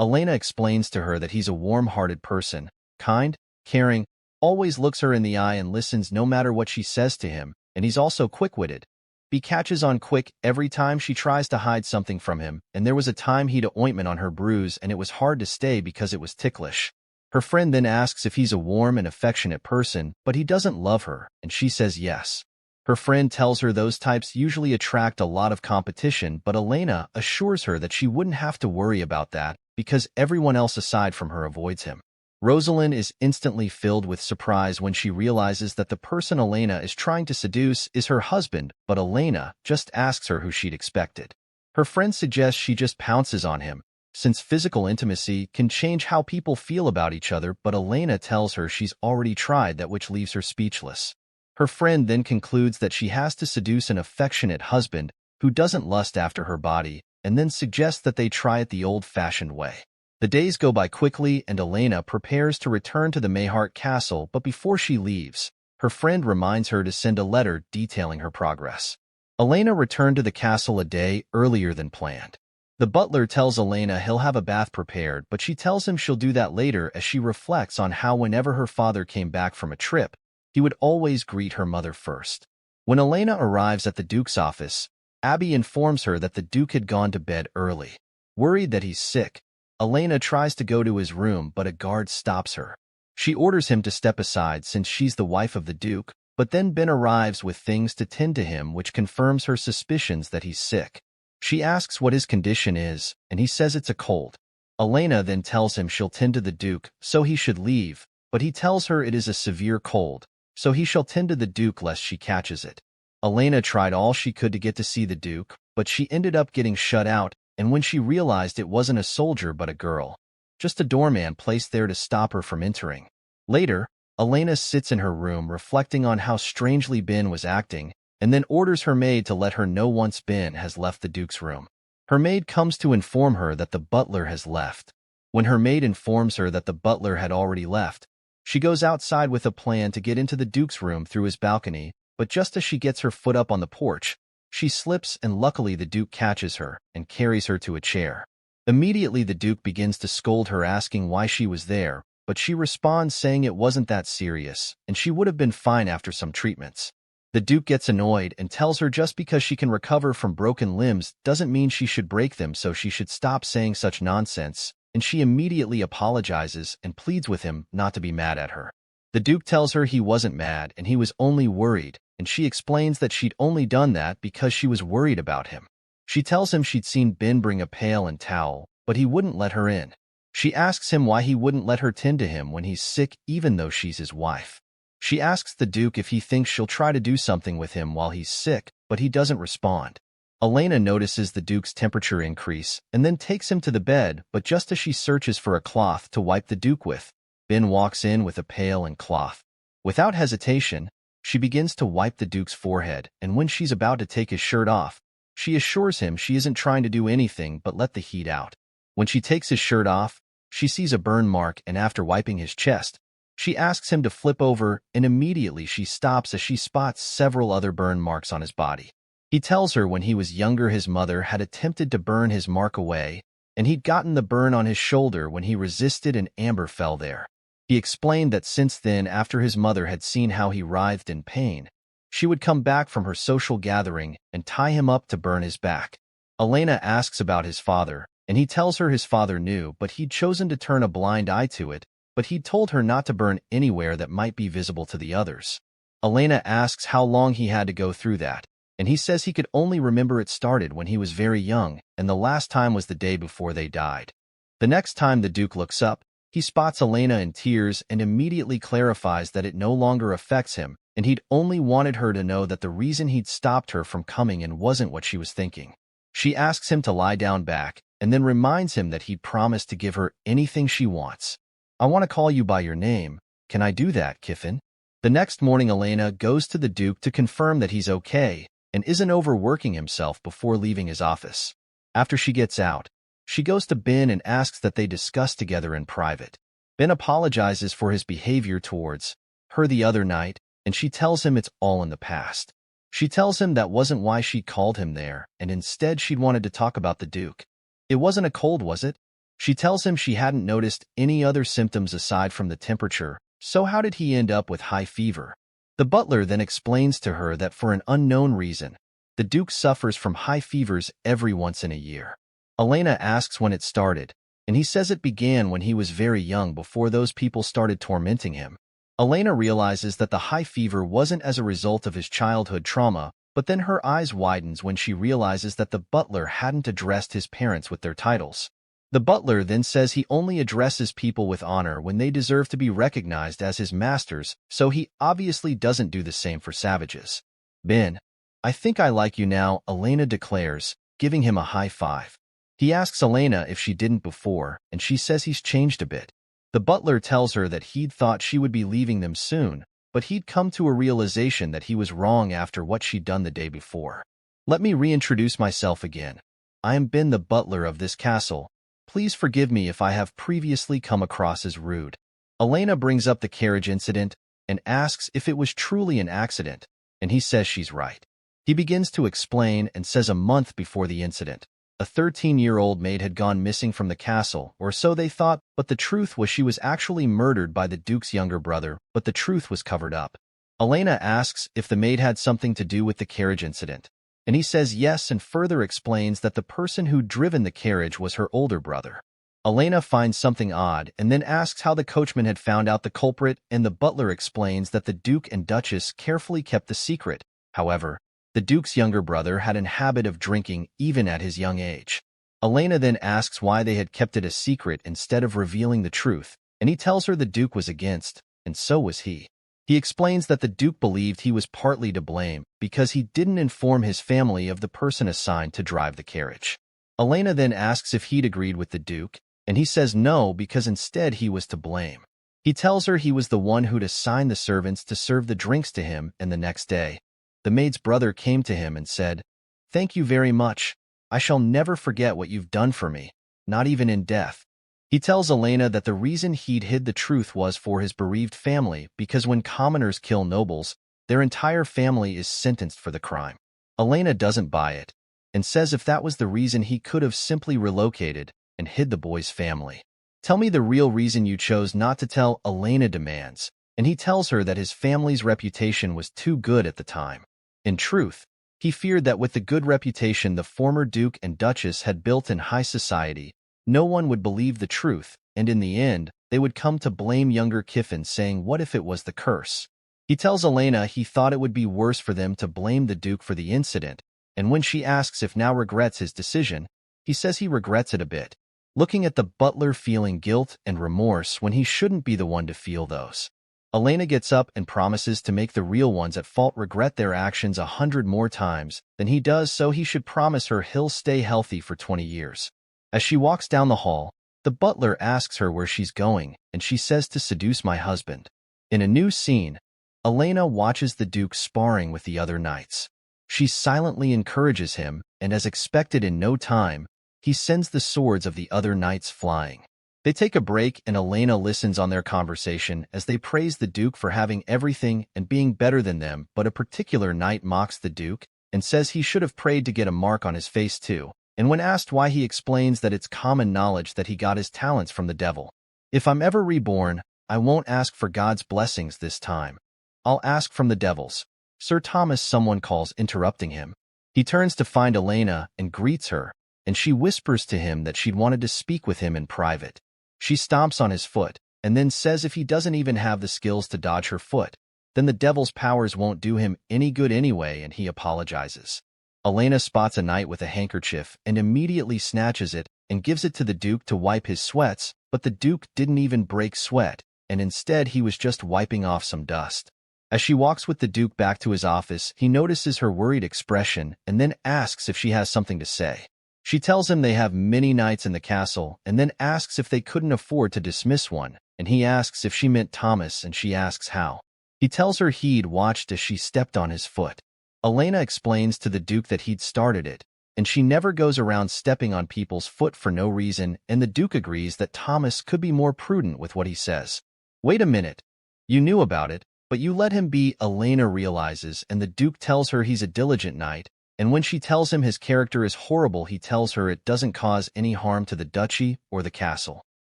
Elena explains to her that he's a warm-hearted person, kind, caring, always looks her in the eye and listens no matter what she says to him, and he's also quick-witted. He catches on quick every time she tries to hide something from him, and there was a time he'd ointment on her bruise and it was hard to stay because it was ticklish. Her friend then asks if he's a warm and affectionate person, but he doesn't love her, and she says yes. Her friend tells her those types usually attract a lot of competition, but Elena assures her that she wouldn't have to worry about that because everyone else aside from her avoids him. Rosalind is instantly filled with surprise when she realizes that the person Elena is trying to seduce is her husband, but Elena just asks her who she'd expected. Her friend suggests she just pounces on him, since physical intimacy can change how people feel about each other, but Elena tells her she's already tried that, which leaves her speechless. Her friend then concludes that she has to seduce an affectionate husband who doesn't lust after her body, and then suggests that they try it the old-fashioned way. The days go by quickly and Elena prepares to return to the Mayheart Castle, but before she leaves, her friend reminds her to send a letter detailing her progress. Elena returned to the castle a day earlier than planned. The butler tells Elena he'll have a bath prepared, but she tells him she'll do that later as she reflects on how whenever her father came back from a trip, he would always greet her mother first. When Elena arrives at the Duke's office, Abby informs her that the Duke had gone to bed early. Worried that he's sick, Elena tries to go to his room, but a guard stops her. She orders him to step aside since she's the wife of the Duke, but then Ben arrives with things to tend to him, which confirms her suspicions that he's sick. She asks what his condition is, and he says it's a cold. Elena then tells him she'll tend to the Duke, so he should leave, but he tells her it is a severe cold, so he shall tend to the Duke lest she catches it. Elena tried all she could to get to see the Duke, but she ended up getting shut out, and when she realized it wasn't a soldier but a girl, just a doorman placed there to stop her from entering. Later, Elena sits in her room reflecting on how strangely Ben was acting, and then orders her maid to let her know once Ben has left the Duke's room. Her maid comes to inform her that the butler has left. When her maid informs her that the butler had already left, she goes outside with a plan to get into the Duke's room through his balcony, but just as she gets her foot up on the porch, she slips and luckily the Duke catches her and carries her to a chair. Immediately the Duke begins to scold her, asking why she was there, but she responds saying it wasn't that serious and she would have been fine after some treatments. The Duke gets annoyed and tells her just because she can recover from broken limbs doesn't mean she should break them, so she should stop saying such nonsense, and she immediately apologizes and pleads with him not to be mad at her. The Duke tells her he wasn't mad and he was only worried, and she explains that she'd only done that because she was worried about him. She tells him she'd seen Ben bring a pail and towel, but he wouldn't let her in. She asks him why he wouldn't let her tend to him when he's sick even though she's his wife. She asks the Duke if he thinks she'll try to do something with him while he's sick, but he doesn't respond. Elena notices the Duke's temperature increase and then takes him to the bed, but just as she searches for a cloth to wipe the Duke with, Ben walks in with a pail and cloth. Without hesitation, she begins to wipe the Duke's forehead, and when she's about to take his shirt off, she assures him she isn't trying to do anything but let the heat out. When she takes his shirt off, she sees a burn mark, and after wiping his chest, she asks him to flip over, and immediately she stops as she spots several other burn marks on his body. He tells her when he was younger his mother had attempted to burn his mark away, and he'd gotten the burn on his shoulder when he resisted and amber fell there. He explained that since then, after his mother had seen how he writhed in pain, she would come back from her social gathering and tie him up to burn his back. Elena asks about his father, and he tells her his father knew, but he'd chosen to turn a blind eye to it, but he'd told her not to burn anywhere that might be visible to the others. Elena asks how long he had to go through that, and he says he could only remember it started when he was very young, and the last time was the day before they died. The next time the Duke looks up, he spots Elena in tears and immediately clarifies that it no longer affects him, and he'd only wanted her to know that the reason he'd stopped her from coming in wasn't what she was thinking. She asks him to lie down back, and then reminds him that he'd promised to give her anything she wants. "I want to call you by your name. Can I do that, Kiffin?" The next morning Elena goes to the Duke to confirm that he's okay and isn't overworking himself before leaving his office. After she gets out, she goes to Ben and asks that they discuss together in private. Ben apologizes for his behavior towards her the other night, and she tells him it's all in the past. She tells him that wasn't why she called him there, and instead she'd wanted to talk about the Duke. It wasn't a cold, was it? She tells him she hadn't noticed any other symptoms aside from the temperature, so how did he end up with high fever? The butler then explains to her that for an unknown reason, the Duke suffers from high fevers every once in a year. Elena asks when it started, and he says it began when he was very young before those people started tormenting him. Elena realizes that the high fever wasn't as a result of his childhood trauma, but then her eyes widens when she realizes that the butler hadn't addressed his parents with their titles. The butler then says he only addresses people with honor when they deserve to be recognized as his masters, so he obviously doesn't do the same for savages. "Ben, I think I like you now," Elena declares, giving him a high five. He asks Elena if she didn't before, and she says he's changed a bit. The butler tells her that he'd thought she would be leaving them soon, but he'd come to a realization that he was wrong after what she'd done the day before. "Let me reintroduce myself again. I am Ben, the butler of this castle. Please forgive me if I have previously come across as rude." Elena brings up the carriage incident and asks if it was truly an accident, and he says she's right. He begins to explain and says a month before the incident, a 13-year-old maid had gone missing from the castle, or so they thought, but the truth was she was actually murdered by the Duke's younger brother, but the truth was covered up. Elena asks if the maid had something to do with the carriage incident, and he says yes and further explains that the person who'd driven the carriage was her older brother. Elena finds something odd and then asks how the coachman had found out the culprit, and the butler explains that the Duke and Duchess carefully kept the secret. However, the Duke's younger brother had a habit of drinking even at his young age. Elena then asks why they had kept it a secret instead of revealing the truth, and he tells her the Duke was against, and so was he. He explains that the Duke believed he was partly to blame because he didn't inform his family of the person assigned to drive the carriage. Elena then asks if he'd agreed with the Duke, and he says no because instead he was to blame. He tells her he was the one who'd assigned the servants to serve the drinks to him, and the next day, the maid's brother came to him and said, "Thank you very much. I shall never forget what you've done for me, not even in death." He tells Elena that the reason he'd hid the truth was for his bereaved family because when commoners kill nobles, their entire family is sentenced for the crime. Elena doesn't buy it and says if that was the reason he could have simply relocated and hid the boy's family. "Tell me the real reason you chose not to tell," Elena demands, and he tells her that his family's reputation was too good at the time. In truth, he feared that with the good reputation the former Duke and Duchess had built in high society, no one would believe the truth, and in the end, they would come to blame younger Kiffin, saying what if it was the curse. He tells Elena he thought it would be worse for them to blame the Duke for the incident, and when she asks if now regrets his decision, he says he regrets it a bit, looking at the butler feeling guilt and remorse when he shouldn't be the one to feel those. Elena gets up and promises to make the real ones at fault regret their actions 100 more times than he does, so he should promise her he'll stay healthy for 20 years. As she walks down the hall, the butler asks her where she's going, and she says to seduce my husband. In a new scene, Elena watches the Duke sparring with the other knights. She silently encourages him, and as expected in no time, he sends the swords of the other knights flying. They take a break and Elena listens on their conversation as they praise the Duke for having everything and being better than them, but a particular knight mocks the Duke and says he should have prayed to get a mark on his face too, and when asked why he explains that it's common knowledge that he got his talents from the devil. If I'm ever reborn, I won't ask for God's blessings this time. I'll ask from the devil's. Sir Thomas, someone calls, interrupting him. He turns to find Elena and greets her, and she whispers to him that she'd wanted to speak with him in private. She stomps on his foot, and then says if he doesn't even have the skills to dodge her foot, then the devil's powers won't do him any good anyway, and he apologizes. Elena spots a knight with a handkerchief and immediately snatches it and gives it to the Duke to wipe his sweats, but the Duke didn't even break sweat, and instead he was just wiping off some dust. As she walks with the Duke back to his office, he notices her worried expression and then asks if she has something to say. She tells him they have many knights in the castle and then asks if they couldn't afford to dismiss one, and he asks if she meant Thomas and she asks how. He tells her he'd watched as she stepped on his foot. Elena explains to the Duke that he'd started it, and she never goes around stepping on people's foot for no reason, and the Duke agrees that Thomas could be more prudent with what he says. Wait a minute. You knew about it, but you let him be, Elena realizes, and the Duke tells her he's a diligent knight, and when she tells him his character is horrible, he tells her it doesn't cause any harm to the duchy or the castle.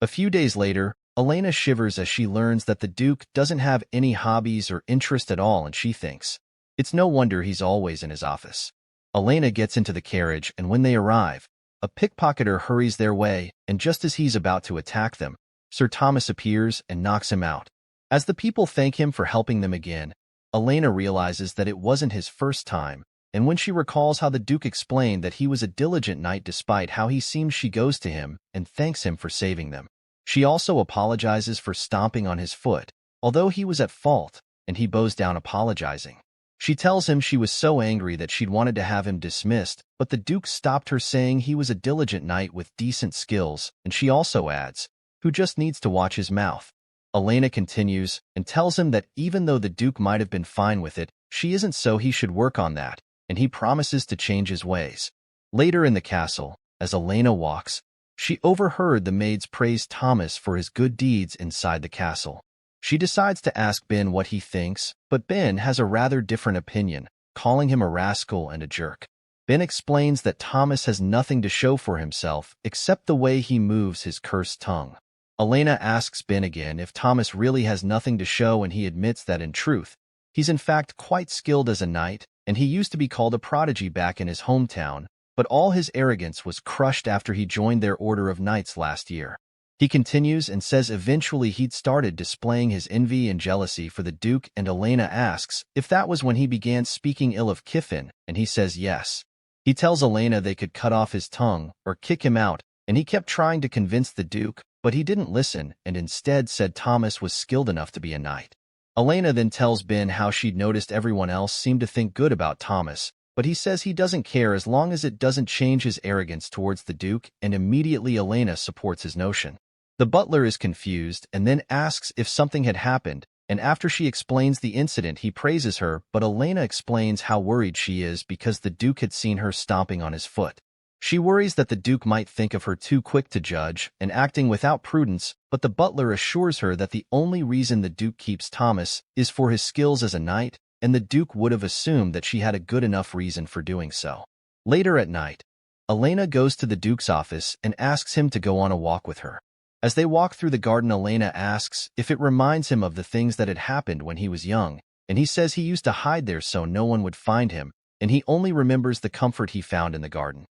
A few days later, Elena shivers as she learns that the Duke doesn't have any hobbies or interest at all, and she thinks, it's no wonder he's always in his office. Elena gets into the carriage, and when they arrive, a pickpocketer hurries their way, and just as he's about to attack them, Sir Thomas appears and knocks him out. As the people thank him for helping them again, Elena realizes that it wasn't his first time, and when she recalls how the Duke explained that he was a diligent knight despite how he seems, she goes to him and thanks him for saving them. She also apologizes for stomping on his foot, although he was at fault, and he bows down apologizing. She tells him she was so angry that she'd wanted to have him dismissed, but the Duke stopped her, saying he was a diligent knight with decent skills, and she also adds, who just needs to watch his mouth. Elena continues and tells him that even though the Duke might have been fine with it, she isn't, so he should work on that, and he promises to change his ways. Later in the castle, as Elena walks, she overheard the maids praise Thomas for his good deeds inside the castle. She decides to ask Ben what he thinks, but Ben has a rather different opinion, calling him a rascal and a jerk. Ben explains that Thomas has nothing to show for himself except the way he moves his cursed tongue. Elena asks Ben again if Thomas really has nothing to show, and he admits that in truth, he's in fact quite skilled as a knight, and he used to be called a prodigy back in his hometown, but all his arrogance was crushed after he joined their order of knights last year. He continues and says eventually he'd started displaying his envy and jealousy for the Duke, and Elena asks if that was when he began speaking ill of Kiffin, and he says yes. He tells Elena they could cut off his tongue or kick him out, and he kept trying to convince the Duke, but he didn't listen and instead said Thomas was skilled enough to be a knight. Elena then tells Ben how she'd noticed everyone else seemed to think good about Thomas, but he says he doesn't care as long as it doesn't change his arrogance towards the Duke, and immediately Elena supports his notion. The butler is confused and then asks if something had happened, and after she explains the incident, he praises her, but Elena explains how worried she is because the Duke had seen her stomping on his foot. She worries that the Duke might think of her too quick to judge and acting without prudence, but the butler assures her that the only reason the Duke keeps Thomas is for his skills as a knight, and the Duke would have assumed that she had a good enough reason for doing so. Later at night, Elena goes to the Duke's office and asks him to go on a walk with her. As they walk through the garden, Elena asks if it reminds him of the things that had happened when he was young, and he says he used to hide there so no one would find him, and he only remembers the comfort he found in the garden.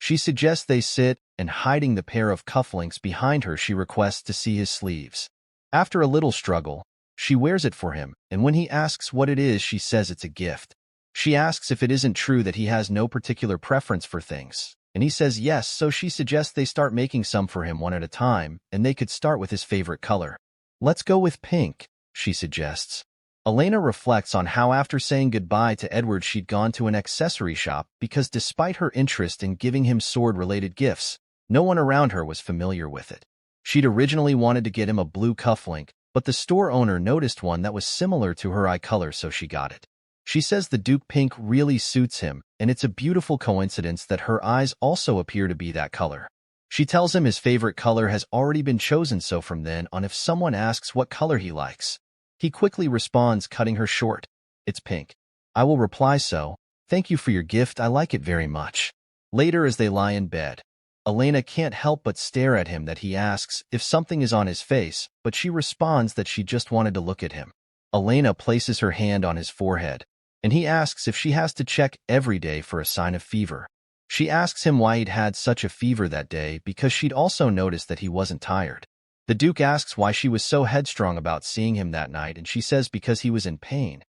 She suggests they sit, and hiding the pair of cufflinks behind her, she requests to see his sleeves. After a little struggle, she wears it for him, and when he asks what it is, she says it's a gift. She asks if it isn't true that he has no particular preference for things, and he says yes, so she suggests they start making some for him one at a time, and they could start with his favorite color. Let's go with pink, she suggests. Elena reflects on how after saying goodbye to Edward she'd gone to an accessory shop because despite her interest in giving him sword-related gifts, no one around her was familiar with it. She'd originally wanted to get him a blue cufflink, but the store owner noticed one that was similar to her eye color, so she got it. She says the Duke pink really suits him, and it's a beautiful coincidence that her eyes also appear to be that color. She tells him his favorite color has already been chosen, so from then on if someone asks what color he likes, he quickly responds, cutting her short. It's pink. I will reply so. "Thank you for your gift, I like it very much." Later, as they lie in bed, Elena can't help but stare at him that he asks if something is on his face, but she responds that she just wanted to look at him. Elena places her hand on his forehead, and he asks if she has to check every day for a sign of fever. She asks him why he'd had such a fever that day because she'd also noticed that he wasn't tired. The Duke asks why she was so headstrong about seeing him that night, and she says because he was in pain.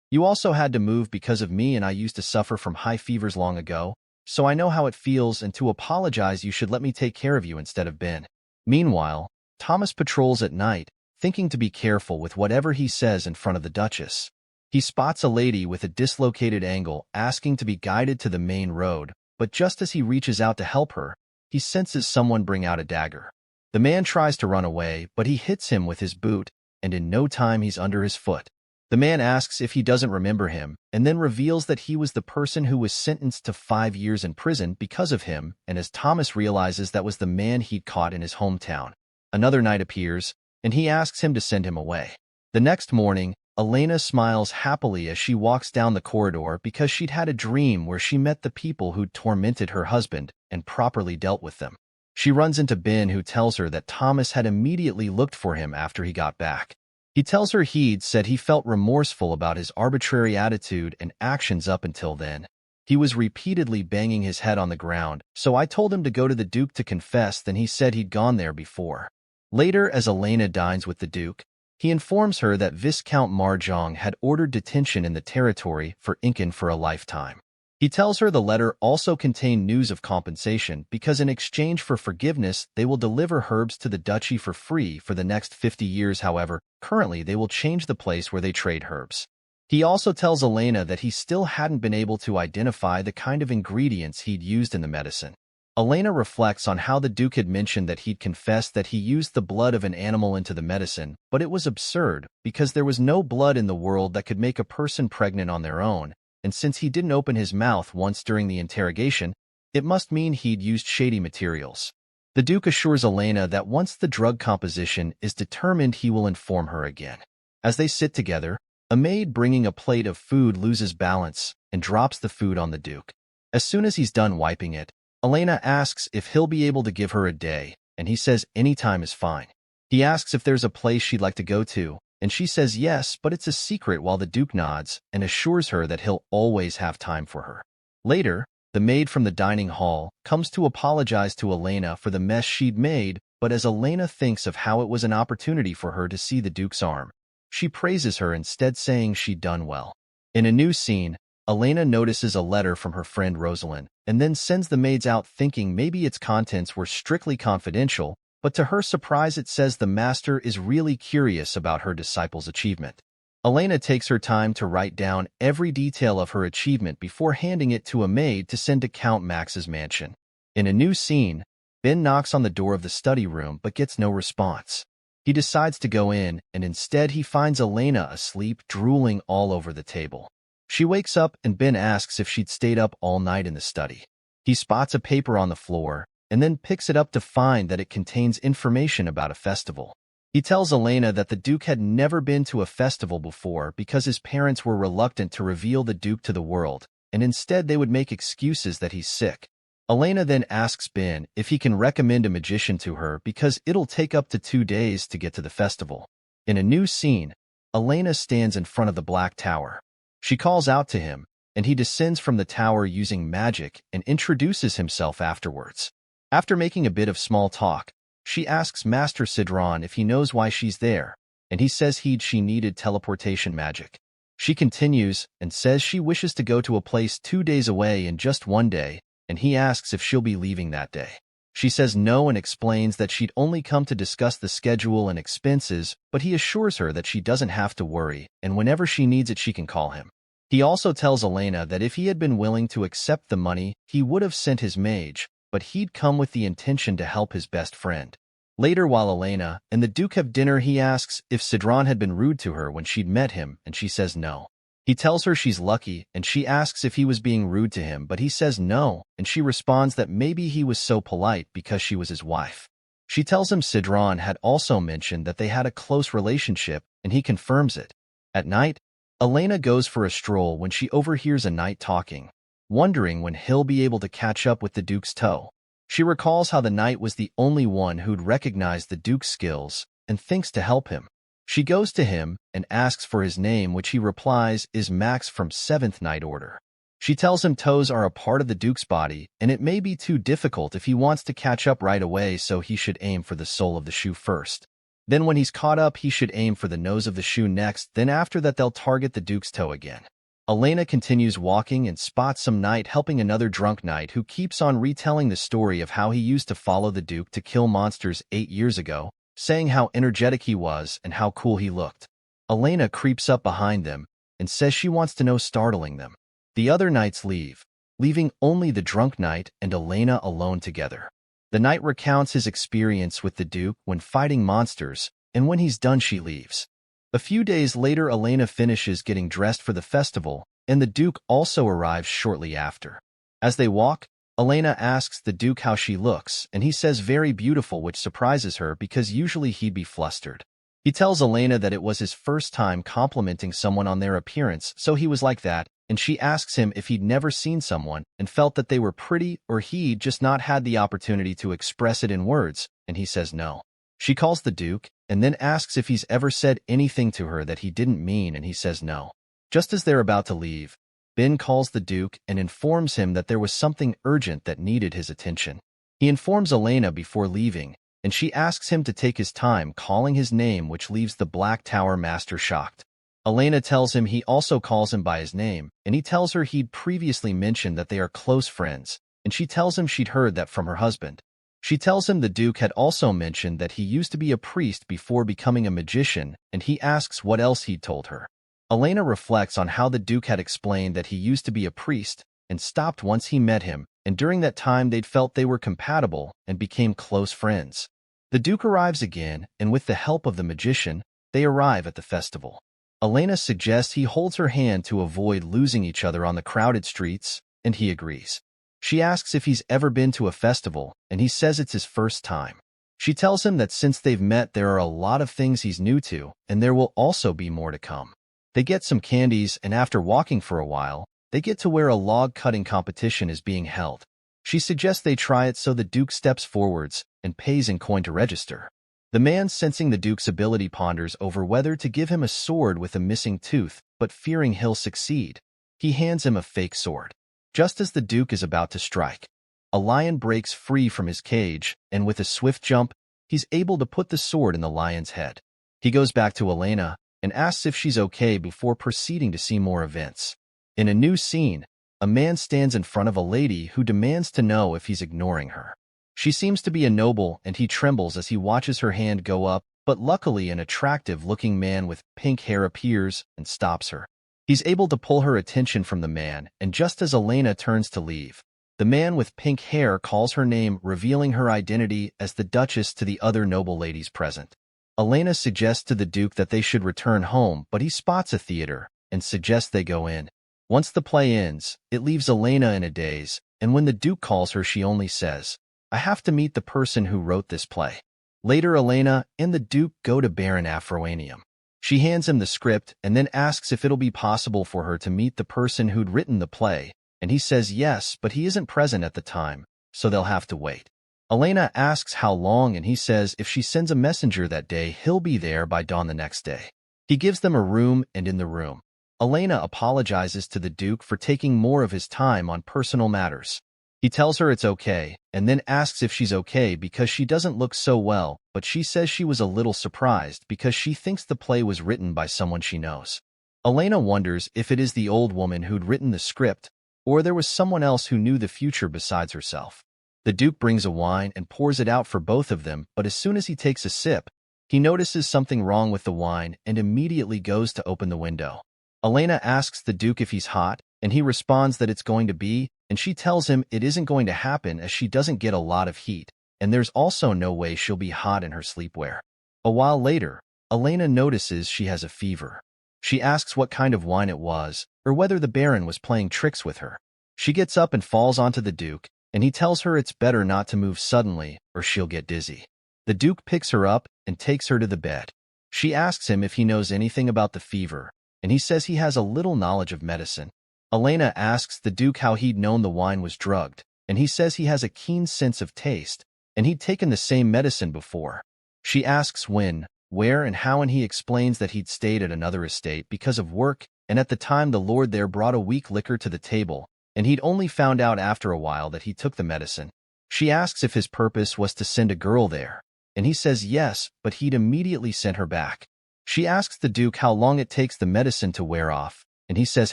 "You also had to move because of me, and I used to suffer from high fevers long ago, so I know how it feels, and to apologize you should let me take care of you instead of Ben." Meanwhile, Thomas patrols at night, thinking to be careful with whatever he says in front of the Duchess. He spots a lady with a dislocated ankle asking to be guided to the main road, but just as he reaches out to help her, he senses someone bring out a dagger. The man tries to run away, but he hits him with his boot, and in no time he's under his foot. The man asks if he doesn't remember him, and then reveals that he was the person who was sentenced to 5 years in prison because of him, and as Thomas realizes that was the man he'd caught in his hometown. Another knight appears, and he asks him to send him away. The next morning, Elena smiles happily as she walks down the corridor because she'd had a dream where she met the people who'd tormented her husband and properly dealt with them. She runs into Ben, who tells her that Thomas had immediately looked for him after he got back. He tells her he'd said he felt remorseful about his arbitrary attitude and actions up until then. He was repeatedly banging his head on the ground, so I told him to go to the Duke to confess, then he said he'd gone there before. Later, as Elena dines with the Duke, he informs her that Viscount Marjong had ordered detention in the territory for Incan for a lifetime. He tells her the letter also contained news of compensation because in exchange for forgiveness, they will deliver herbs to the duchy for free for the next 50 years. However, currently they will change the place where they trade herbs. He also tells Elena that he still hadn't been able to identify the kind of ingredients he'd used in the medicine. Elena reflects on how the Duke had mentioned that he'd confessed that he used the blood of an animal into the medicine, but it was absurd because there was no blood in the world that could make a person pregnant on their own. And since he didn't open his mouth once during the interrogation, it must mean he'd used shady materials. The Duke assures Elena that once the drug composition is determined, he will inform her again. As they sit together, a maid bringing a plate of food loses balance and drops the food on the Duke. As soon as he's done wiping it, Elena asks if he'll be able to give her a day, and he says any time is fine. He asks if there's a place she'd like to go to, and she says yes, but it's a secret, while the Duke nods and assures her that he'll always have time for her. Later, the maid from the dining hall comes to apologize to Elena for the mess she'd made, but as Elena thinks of how it was an opportunity for her to see the Duke's arm, she praises her instead, saying she'd done well. In a new scene, Elena notices a letter from her friend Rosalind, and then sends the maids out thinking maybe its contents were strictly confidential, but to her surprise it says the master is really curious about her disciple's achievement. Elena takes her time to write down every detail of her achievement before handing it to a maid to send to Count Max's mansion. In a new scene, Ben knocks on the door of the study room but gets no response. He decides to go in, and instead he finds Elena asleep, drooling all over the table. She wakes up and Ben asks if she'd stayed up all night in the study. He spots a paper on the floor, and then picks it up to find that it contains information about a festival. He tells Elena that the Duke had never been to a festival before because his parents were reluctant to reveal the Duke to the world, and instead they would make excuses that he's sick. Elena then asks Ben if he can recommend a magician to her because it'll take up to 2 days to get to the festival. In a new scene, Elena stands in front of the Black Tower. She calls out to him, and he descends from the tower using magic and introduces himself afterwards. After making a bit of small talk, she asks Master Sidron if he knows why she's there, and he says she needed teleportation magic. She continues and says she wishes to go to a place 2 days away in just 1 day, and he asks if she'll be leaving that day. She says no and explains that she'd only come to discuss the schedule and expenses, but he assures her that she doesn't have to worry, and whenever she needs it she can call him. He also tells Elena that if he had been willing to accept the money, he would have sent his mage, but he'd come with the intention to help his best friend. Later, while Elena and the Duke have dinner, he asks if Sidron had been rude to her when she'd met him, and she says no. He tells her she's lucky, and she asks if he was being rude to him, but he says no, and she responds that maybe he was so polite because she was his wife. She tells him Sidron had also mentioned that they had a close relationship, and he confirms it. At night, Elena goes for a stroll when she overhears a knight talking. wondering when he'll be able to catch up with the Duke's toe. She recalls how the knight was the only one who'd recognized the Duke's skills and thinks to help him. She goes to him and asks for his name, which he replies is Max from 7th Knight Order. She tells him toes are a part of the Duke's body, and it may be too difficult if he wants to catch up right away, so he should aim for the sole of the shoe first. Then when he's caught up, he should aim for the nose of the shoe next, then after that they'll target the Duke's toe again. Elena continues walking and spots some knight helping another drunk knight who keeps on retelling the story of how he used to follow the Duke to kill monsters 8 years ago, saying how energetic he was and how cool he looked. Elena creeps up behind them and says she wants to know, startling them. The other knights leave, leaving only the drunk knight and Elena alone together. The knight recounts his experience with the Duke when fighting monsters, and when he's done she leaves. A few days later, Elena finishes getting dressed for the festival, and the Duke also arrives shortly after. As they walk, Elena asks the Duke how she looks, and he says very beautiful, which surprises her because usually he'd be flustered. He tells Elena that it was his first time complimenting someone on their appearance, so he was like that, and she asks him if he'd never seen someone and felt that they were pretty or he'd just not had the opportunity to express it in words, and he says no. She calls the Duke and then asks if he's ever said anything to her that he didn't mean, and he says no. Just as they're about to leave, Ben calls the Duke and informs him that there was something urgent that needed his attention. He informs Elena before leaving, and she asks him to take his time calling his name, which leaves the Black Tower Master shocked. Elena tells him he also calls him by his name, and he tells her he'd previously mentioned that they are close friends, and she tells him she'd heard that from her husband. She tells him the Duke had also mentioned that he used to be a priest before becoming a magician, and he asks what else he'd told her. Elena reflects on how the Duke had explained that he used to be a priest and stopped once he met him, and during that time they'd felt they were compatible and became close friends. The Duke arrives again, and with the help of the magician, they arrive at the festival. Elena suggests he holds her hand to avoid losing each other on the crowded streets, and he agrees. She asks if he's ever been to a festival, and he says it's his first time. She tells him that since they've met, there are a lot of things he's new to, and there will also be more to come. They get some candies, and after walking for a while, they get to where a log-cutting competition is being held. She suggests they try it, so the Duke steps forwards and pays in coin to register. The man, sensing the Duke's ability, ponders over whether to give him a sword with a missing tooth, but fearing he'll succeed, he hands him a fake sword. Just as the Duke is about to strike, a lion breaks free from his cage, and with a swift jump, he's able to put the sword in the lion's head. He goes back to Elena and asks if she's okay before proceeding to see more events. In a new scene, a man stands in front of a lady who demands to know if he's ignoring her. She seems to be a noble, and he trembles as he watches her hand go up, but luckily an attractive-looking man with pink hair appears and stops her. He's able to pull her attention from the man, and just as Elena turns to leave, the man with pink hair calls her name, revealing her identity as the Duchess to the other noble ladies present. Elena suggests to the Duke that they should return home, but he spots a theater and suggests they go in. Once the play ends, it leaves Elena in a daze, and when the Duke calls her, she only says, "I have to meet the person who wrote this play." Later, Elena and the Duke go to Baron Afroanium. She hands him the script and then asks if it'll be possible for her to meet the person who'd written the play, and he says yes, but he isn't present at the time, so they'll have to wait. Elena asks how long, and he says if she sends a messenger that day, he'll be there by dawn the next day. He gives them a room, and in the room, Elena apologizes to the Duke for taking more of his time on personal matters. He tells her it's okay, and then asks if she's okay because she doesn't look so well, but she says she was a little surprised because she thinks the play was written by someone she knows. Elena wonders if it is the old woman who'd written the script, or there was someone else who knew the future besides herself. The Duke brings a wine and pours it out for both of them, but as soon as he takes a sip, he notices something wrong with the wine and immediately goes to open the window. Elena asks the Duke if he's hot, and he responds that it's going to be, and she tells him it isn't going to happen as she doesn't get a lot of heat, and there's also no way she'll be hot in her sleepwear. A while later, Elena notices she has a fever. She asks what kind of wine it was, or whether the Baron was playing tricks with her. She gets up and falls onto the Duke, and he tells her it's better not to move suddenly, or she'll get dizzy. The Duke picks her up and takes her to the bed. She asks him if he knows anything about the fever, and he says he has a little knowledge of medicine. Elena asks the Duke how he'd known the wine was drugged, and he says he has a keen sense of taste, and he'd taken the same medicine before. She asks when, where, and how, and he explains that he'd stayed at another estate because of work, and at the time the lord there brought a weak liquor to the table, and he'd only found out after a while that he took the medicine. She asks if his purpose was to send a girl there, and he says yes, but he'd immediately sent her back. She asks the Duke how long it takes the medicine to wear off, and he says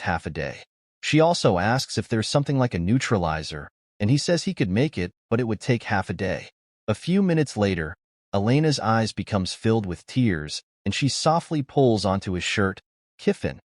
half a day. She also asks if there's something like a neutralizer, and he says he could make it, but it would take half a day. A few minutes later, Elena's eyes becomes filled with tears, and she softly pulls onto his shirt. "Kiffin,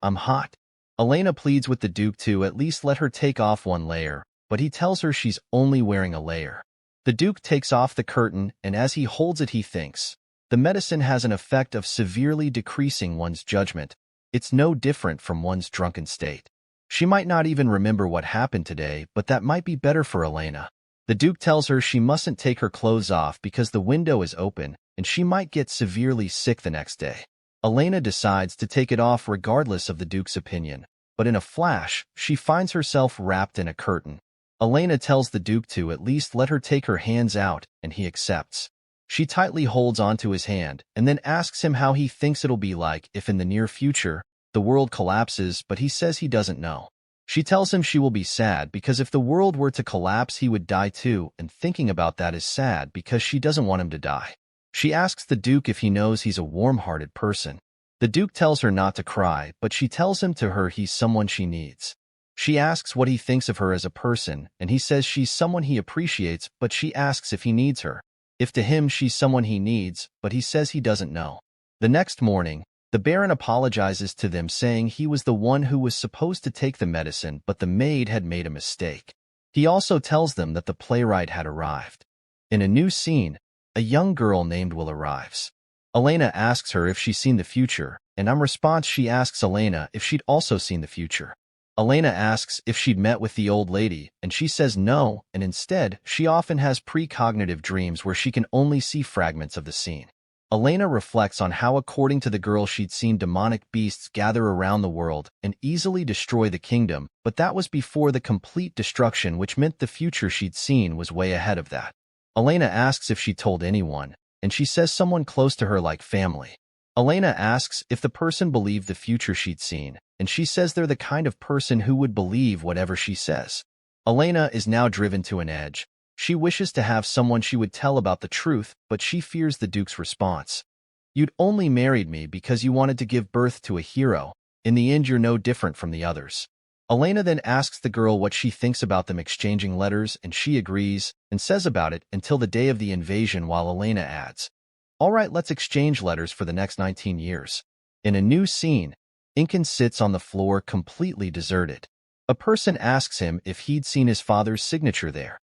I'm hot." Elena pleads with the Duke to at least let her take off one layer, but he tells her she's only wearing a layer. The Duke takes off the curtain, and as he holds it he thinks, the medicine has an effect of severely decreasing one's judgment. It's no different from one's drunken state. She might not even remember what happened today, but that might be better for Elena. The Duke tells her she mustn't take her clothes off because the window is open, and she might get severely sick the next day. Elena decides to take it off regardless of the Duke's opinion, but in a flash, she finds herself wrapped in a curtain. Elena tells the Duke to at least let her take her hands out, and he accepts. She tightly holds onto his hand, and then asks him how he thinks it'll be like if in the near future, the world collapses, but he says he doesn't know. She tells him she will be sad because if the world were to collapse he would die too, and thinking about that is sad because she doesn't want him to die. She asks the Duke if he knows he's a warm-hearted person. The Duke tells her not to cry, but she tells him to her he's someone she needs. She asks what he thinks of her as a person, and he says she's someone he appreciates, but she asks if he needs her. If to him she's someone he needs, but he says he doesn't know. The next morning, the Baron apologizes to them saying he was the one who was supposed to take the medicine, but the maid had made a mistake. He also tells them that the playwright had arrived. In a new scene, a young girl named Will arrives. Elena asks her if she's seen the future, and in response she asks Elena if she'd also seen the future. Elena asks if she'd met with the old lady, and she says no, and instead, she often has precognitive dreams where she can only see fragments of the scene. Elena reflects on how, according to the girl, she'd seen demonic beasts gather around the world and easily destroy the kingdom, but that was before the complete destruction, which meant the future she'd seen was way ahead of that. Elena asks if she told anyone, and she says someone close to her like family. Elena asks if the person believed the future she'd seen, and she says they're the kind of person who would believe whatever she says. Elena is now driven to an edge. She wishes to have someone she would tell about the truth, but she fears the Duke's response. "You'd only married me because you wanted to give birth to a hero. In the end, you're no different from the others." Elena then asks the girl what she thinks about them exchanging letters, and she agrees and says about it until the day of the invasion, while Elena adds, "All right, let's exchange letters for the next 19 years. In a new scene, Incan sits on the floor completely deserted. A person asks him if he'd seen his father's signature there.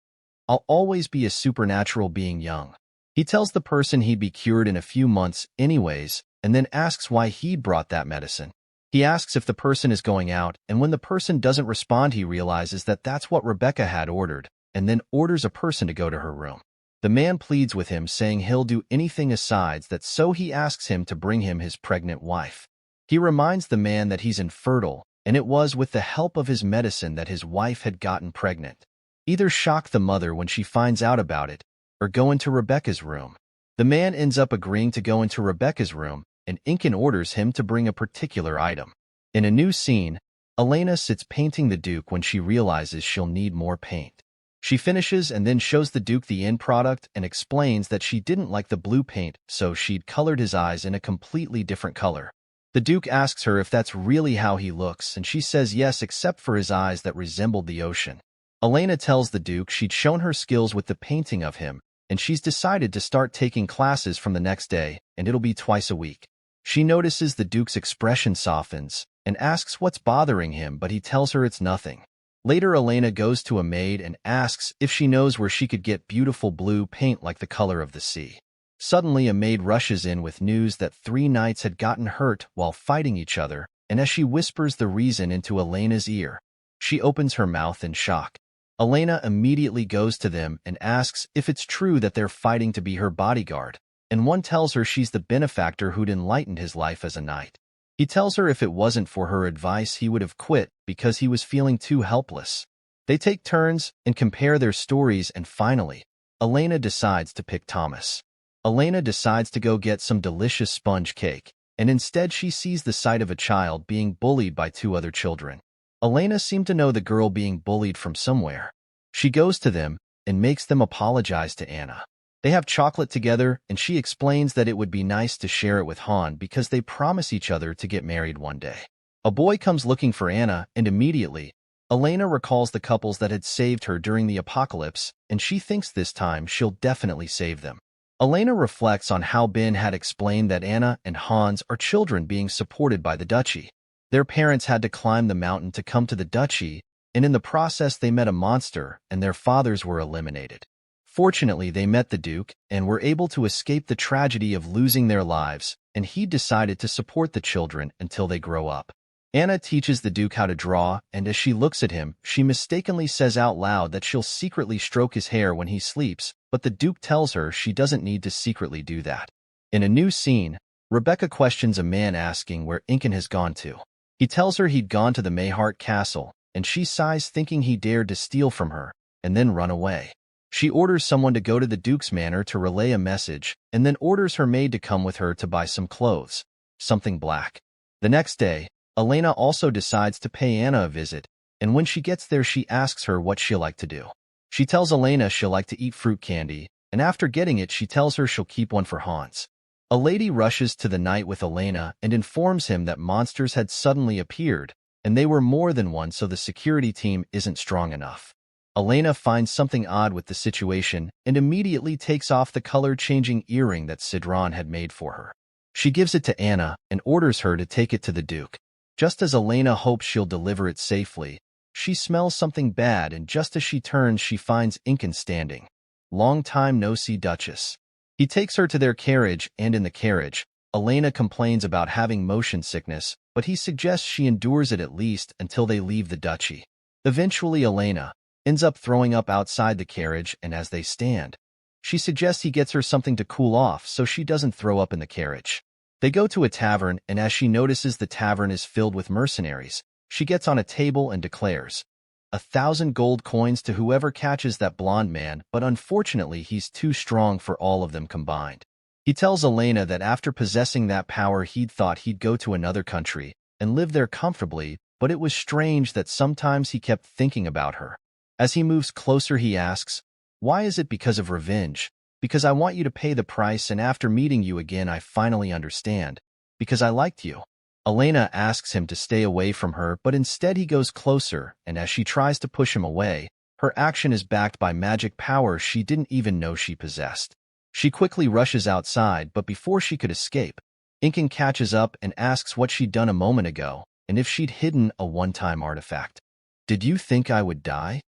"I'll always be a supernatural being young." He tells the person he'd be cured in a few months anyways, and then asks why he'd brought that medicine. He asks if the person is going out, and when the person doesn't respond, he realizes that that's what Rebecca had ordered, and then orders a person to go to her room. The man pleads with him, saying he'll do anything aside that, so he asks him to bring him his pregnant wife. He reminds the man that he's infertile, and it was with the help of his medicine that his wife had gotten pregnant. Either shock the mother when she finds out about it, or go into Rebecca's room. The man ends up agreeing to go into Rebecca's room, and Incan orders him to bring a particular item. In a new scene, Elena sits painting the Duke when she realizes she'll need more paint. She finishes and then shows the Duke the end product and explains that she didn't like the blue paint, so she'd colored his eyes in a completely different color. The Duke asks her if that's really how he looks, and she says yes, except for his eyes that resembled the ocean. Elena tells the Duke she'd shown her skills with the painting of him, and she's decided to start taking classes from the next day, and it'll be twice a week. She notices the Duke's expression softens and asks what's bothering him, but he tells her it's nothing. Later, Elena goes to a maid and asks if she knows where she could get beautiful blue paint like the color of the sea. Suddenly, a maid rushes in with news that 3 knights had gotten hurt while fighting each other, and as she whispers the reason into Elena's ear, she opens her mouth in shock. Elena immediately goes to them and asks if it's true that they're fighting to be her bodyguard, and one tells her she's the benefactor who'd enlightened his life as a knight. He tells her if it wasn't for her advice he would have quit because he was feeling too helpless. They take turns and compare their stories, and finally, Elena decides to pick Thomas. Elena decides to go get some delicious sponge cake, and instead she sees the sight of a child being bullied by two other children. Elena seemed to know the girl being bullied from somewhere. She goes to them and makes them apologize to Anna. They have chocolate together, and she explains that it would be nice to share it with Han because they promise each other to get married one day. A boy comes looking for Anna, and immediately, Elena recalls the couples that had saved her during the apocalypse, and she thinks this time she'll definitely save them. Elena reflects on how Ben had explained that Anna and Hans are children being supported by the duchy. Their parents had to climb the mountain to come to the duchy, and in the process they met a monster, and their fathers were eliminated. Fortunately, they met the Duke and were able to escape the tragedy of losing their lives, and he decided to support the children until they grow up. Anna teaches the Duke how to draw, and as she looks at him, she mistakenly says out loud that she'll secretly stroke his hair when he sleeps, but the Duke tells her she doesn't need to secretly do that. In a new scene, Rebecca questions a man asking where Incan has gone to. He tells her he'd gone to the Mayhart castle, and she sighs thinking he dared to steal from her, and then run away. She orders someone to go to the Duke's manor to relay a message, and then orders her maid to come with her to buy some clothes, something black. The next day, Elena also decides to pay Anna a visit, and when she gets there she asks her what she'll like to do. She tells Elena she'll like to eat fruit candy, and after getting it she tells her she'll keep one for Hans. A lady rushes to the knight with Elena and informs him that monsters had suddenly appeared, and they were more than one, so the security team isn't strong enough. Elena finds something odd with the situation and immediately takes off the color-changing earring that Sidran had made for her. She gives it to Anna and orders her to take it to the Duke. Just as Elena hopes she'll deliver it safely, she smells something bad, and just as she turns she finds Incan standing. Long time no see, Duchess. He takes her to their carriage, and in the carriage, Elena complains about having motion sickness, but he suggests she endures it at least until they leave the duchy. Eventually Elena ends up throwing up outside the carriage, and as they stand, she suggests he gets her something to cool off so she doesn't throw up in the carriage. They go to a tavern, and as she notices the tavern is filled with mercenaries, she gets on a table and declares, 1,000 gold coins to whoever catches that blonde man, but unfortunately he's too strong for all of them combined. He tells Elena that after possessing that power he'd thought he'd go to another country and live there comfortably, but it was strange that sometimes he kept thinking about her. As he moves closer he asks, "Why is it because of revenge? Because I want you to pay the price, and after meeting you again I finally understand. Because I liked you." Elena asks him to stay away from her, but instead he goes closer, and as she tries to push him away, her action is backed by magic power she didn't even know she possessed. She quickly rushes outside, but before she could escape, Incan catches up and asks what she'd done a moment ago, and if she'd hidden a one-time artifact. "Did you think I would die?"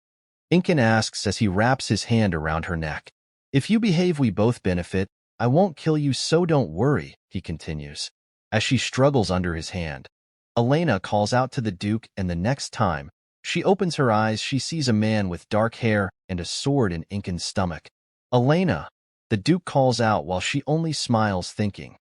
Incan asks as he wraps his hand around her neck. "If you behave we both benefit. I won't kill you, so don't worry," he continues. As she struggles under his hand, Elena calls out to the Duke, and the next time she opens her eyes she sees a man with dark hair and a sword in Incan's stomach. "Elena," the Duke calls out while she only smiles, thinking,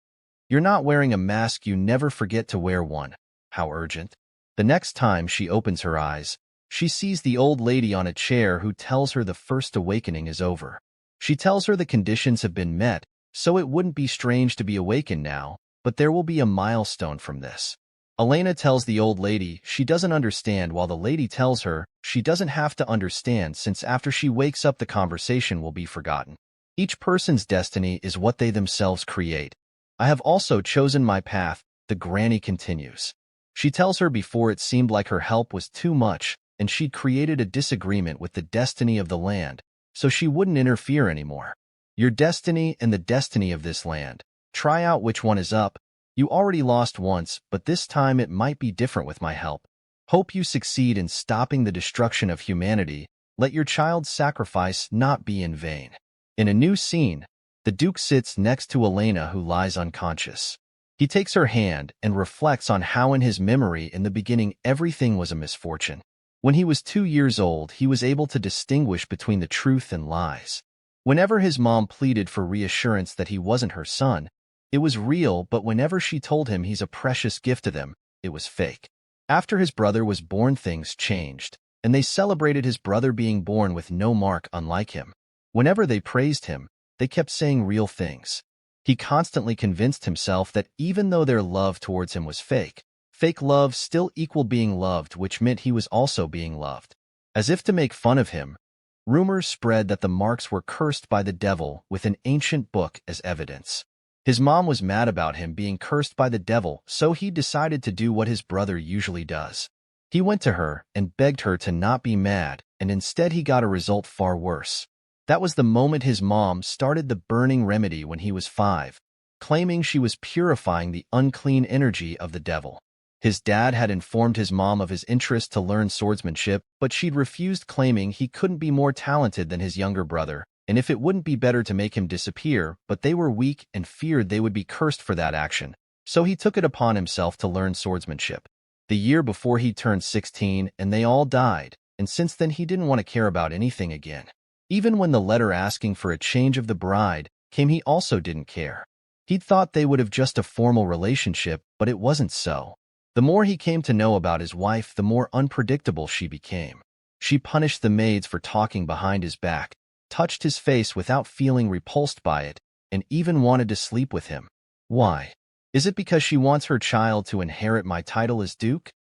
"You're not wearing a mask, you never forget to wear one. How urgent." The next time she opens her eyes, she sees the old lady on a chair who tells her the first awakening is over. She tells her the conditions have been met, so it wouldn't be strange to be awakened now, but there will be a milestone from this. Elena tells the old lady she doesn't understand, while the lady tells her she doesn't have to understand since after she wakes up the conversation will be forgotten. Each person's destiny is what they themselves create. I have also chosen my path, the granny continues. She tells her before it seemed like her help was too much, and she'd created a disagreement with the destiny of the land, so she wouldn't interfere anymore. Your destiny and the destiny of this land. Try out which one is up. You already lost once, but this time it might be different with my help. Hope you succeed in stopping the destruction of humanity. Let your child's sacrifice not be in vain. In a new scene, the Duke sits next to Elena, who lies unconscious. He takes her hand and reflects on how in his memory in the beginning everything was a misfortune. When he was 2 years old, he was able to distinguish between the truth and lies. Whenever his mom pleaded for reassurance that he wasn't her son, It was real, but whenever she told him he's a precious gift to them, it was fake. After his brother was born, things changed, and they celebrated his brother being born with no mark unlike him. Whenever they praised him, they kept saying real things. He constantly convinced himself that even though their love towards him was fake love still equaled being loved, which meant he was also being loved. As if to make fun of him, rumors spread that the marks were cursed by the devil, with an ancient book as evidence. His mom was mad about him being cursed by the devil, so he decided to do what his brother usually does. He went to her and begged her to not be mad, and instead he got a result far worse. That was the moment his mom started the burning remedy when he was 5, claiming she was purifying the unclean energy of the devil. His dad had informed his mom of his interest to learn swordsmanship, but she'd refused, claiming he couldn't be more talented than his younger brother, and if it wouldn't be better to make him disappear, but they were weak and feared they would be cursed for that action. So he took it upon himself to learn swordsmanship. The year before he turned 16, and they all died, and since then he didn't want to care about anything again. Even when the letter asking for a change of the bride came, he also didn't care. He'd thought they would have just a formal relationship, but it wasn't so. The more he came to know about his wife, the more unpredictable she became. She punished the maids for talking behind his back, touched his face without feeling repulsed by it, and even wanted to sleep with him. Why? Is it because she wants her child to inherit my title as Duke?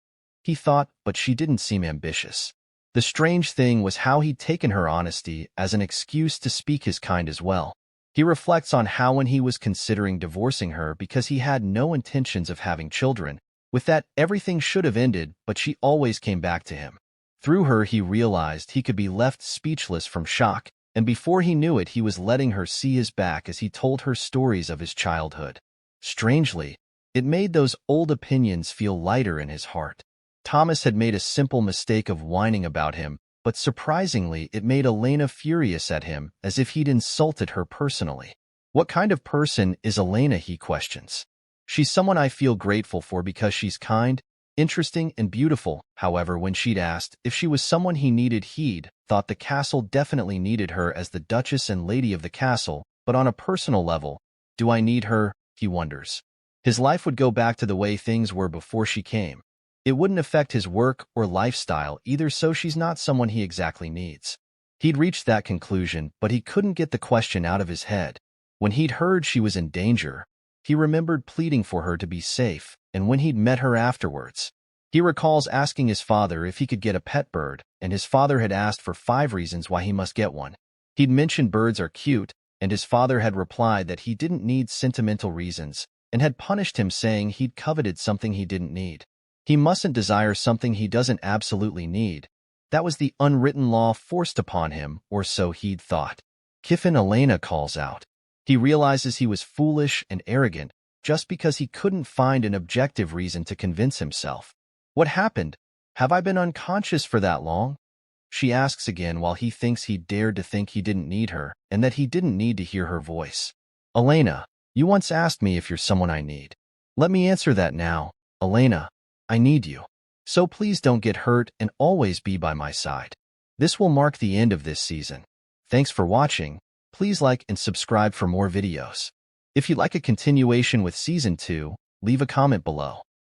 He thought, but she didn't seem ambitious. The strange thing was how he'd taken her honesty as an excuse to speak his kind as well. He reflects on how when he was considering divorcing her because he had no intentions of having children, with that everything should have ended, but she always came back to him. Through her he realized he could be left speechless from shock, and before he knew it he was letting her see his back as he told her stories of his childhood. Strangely, it made those old opinions feel lighter in his heart. Thomas had made a simple mistake of whining about him, but surprisingly it made Elena furious at him, as if he'd insulted her personally. What kind of person is Elena, he questions. She's someone I feel grateful for because she's kind, interesting, and beautiful. However, when she'd asked if she was someone he needed, he'd thought the castle definitely needed her as the Duchess and Lady of the castle, but on a personal level, do I need her, he wonders. His life would go back to the way things were before she came. It wouldn't affect his work or lifestyle either, so she's not someone he exactly needs. He'd reached that conclusion, but he couldn't get the question out of his head. When he'd heard she was in danger, he remembered pleading for her to be safe, and when he'd met her afterwards, he recalls asking his father if he could get a pet bird, and his father had asked for 5 reasons why he must get one. He'd mentioned birds are cute, and his father had replied that he didn't need sentimental reasons, and had punished him, saying he'd coveted something he didn't need. He mustn't desire something he doesn't absolutely need. That was the unwritten law forced upon him, or so he'd thought. Kiffin, Elena calls out. He realizes he was foolish and arrogant just because he couldn't find an objective reason to convince himself. What happened? Have I been unconscious for that long? She asks again, while he thinks he dared to think he didn't need her and that he didn't need to hear her voice. Elena, you once asked me if you're someone I need. Let me answer that now. Elena, I need you. So please don't get hurt and always be by my side. This will mark the end of this season. Thanks for watching. Please like and subscribe for more videos. If you'd like a continuation with Season 2, leave a comment below.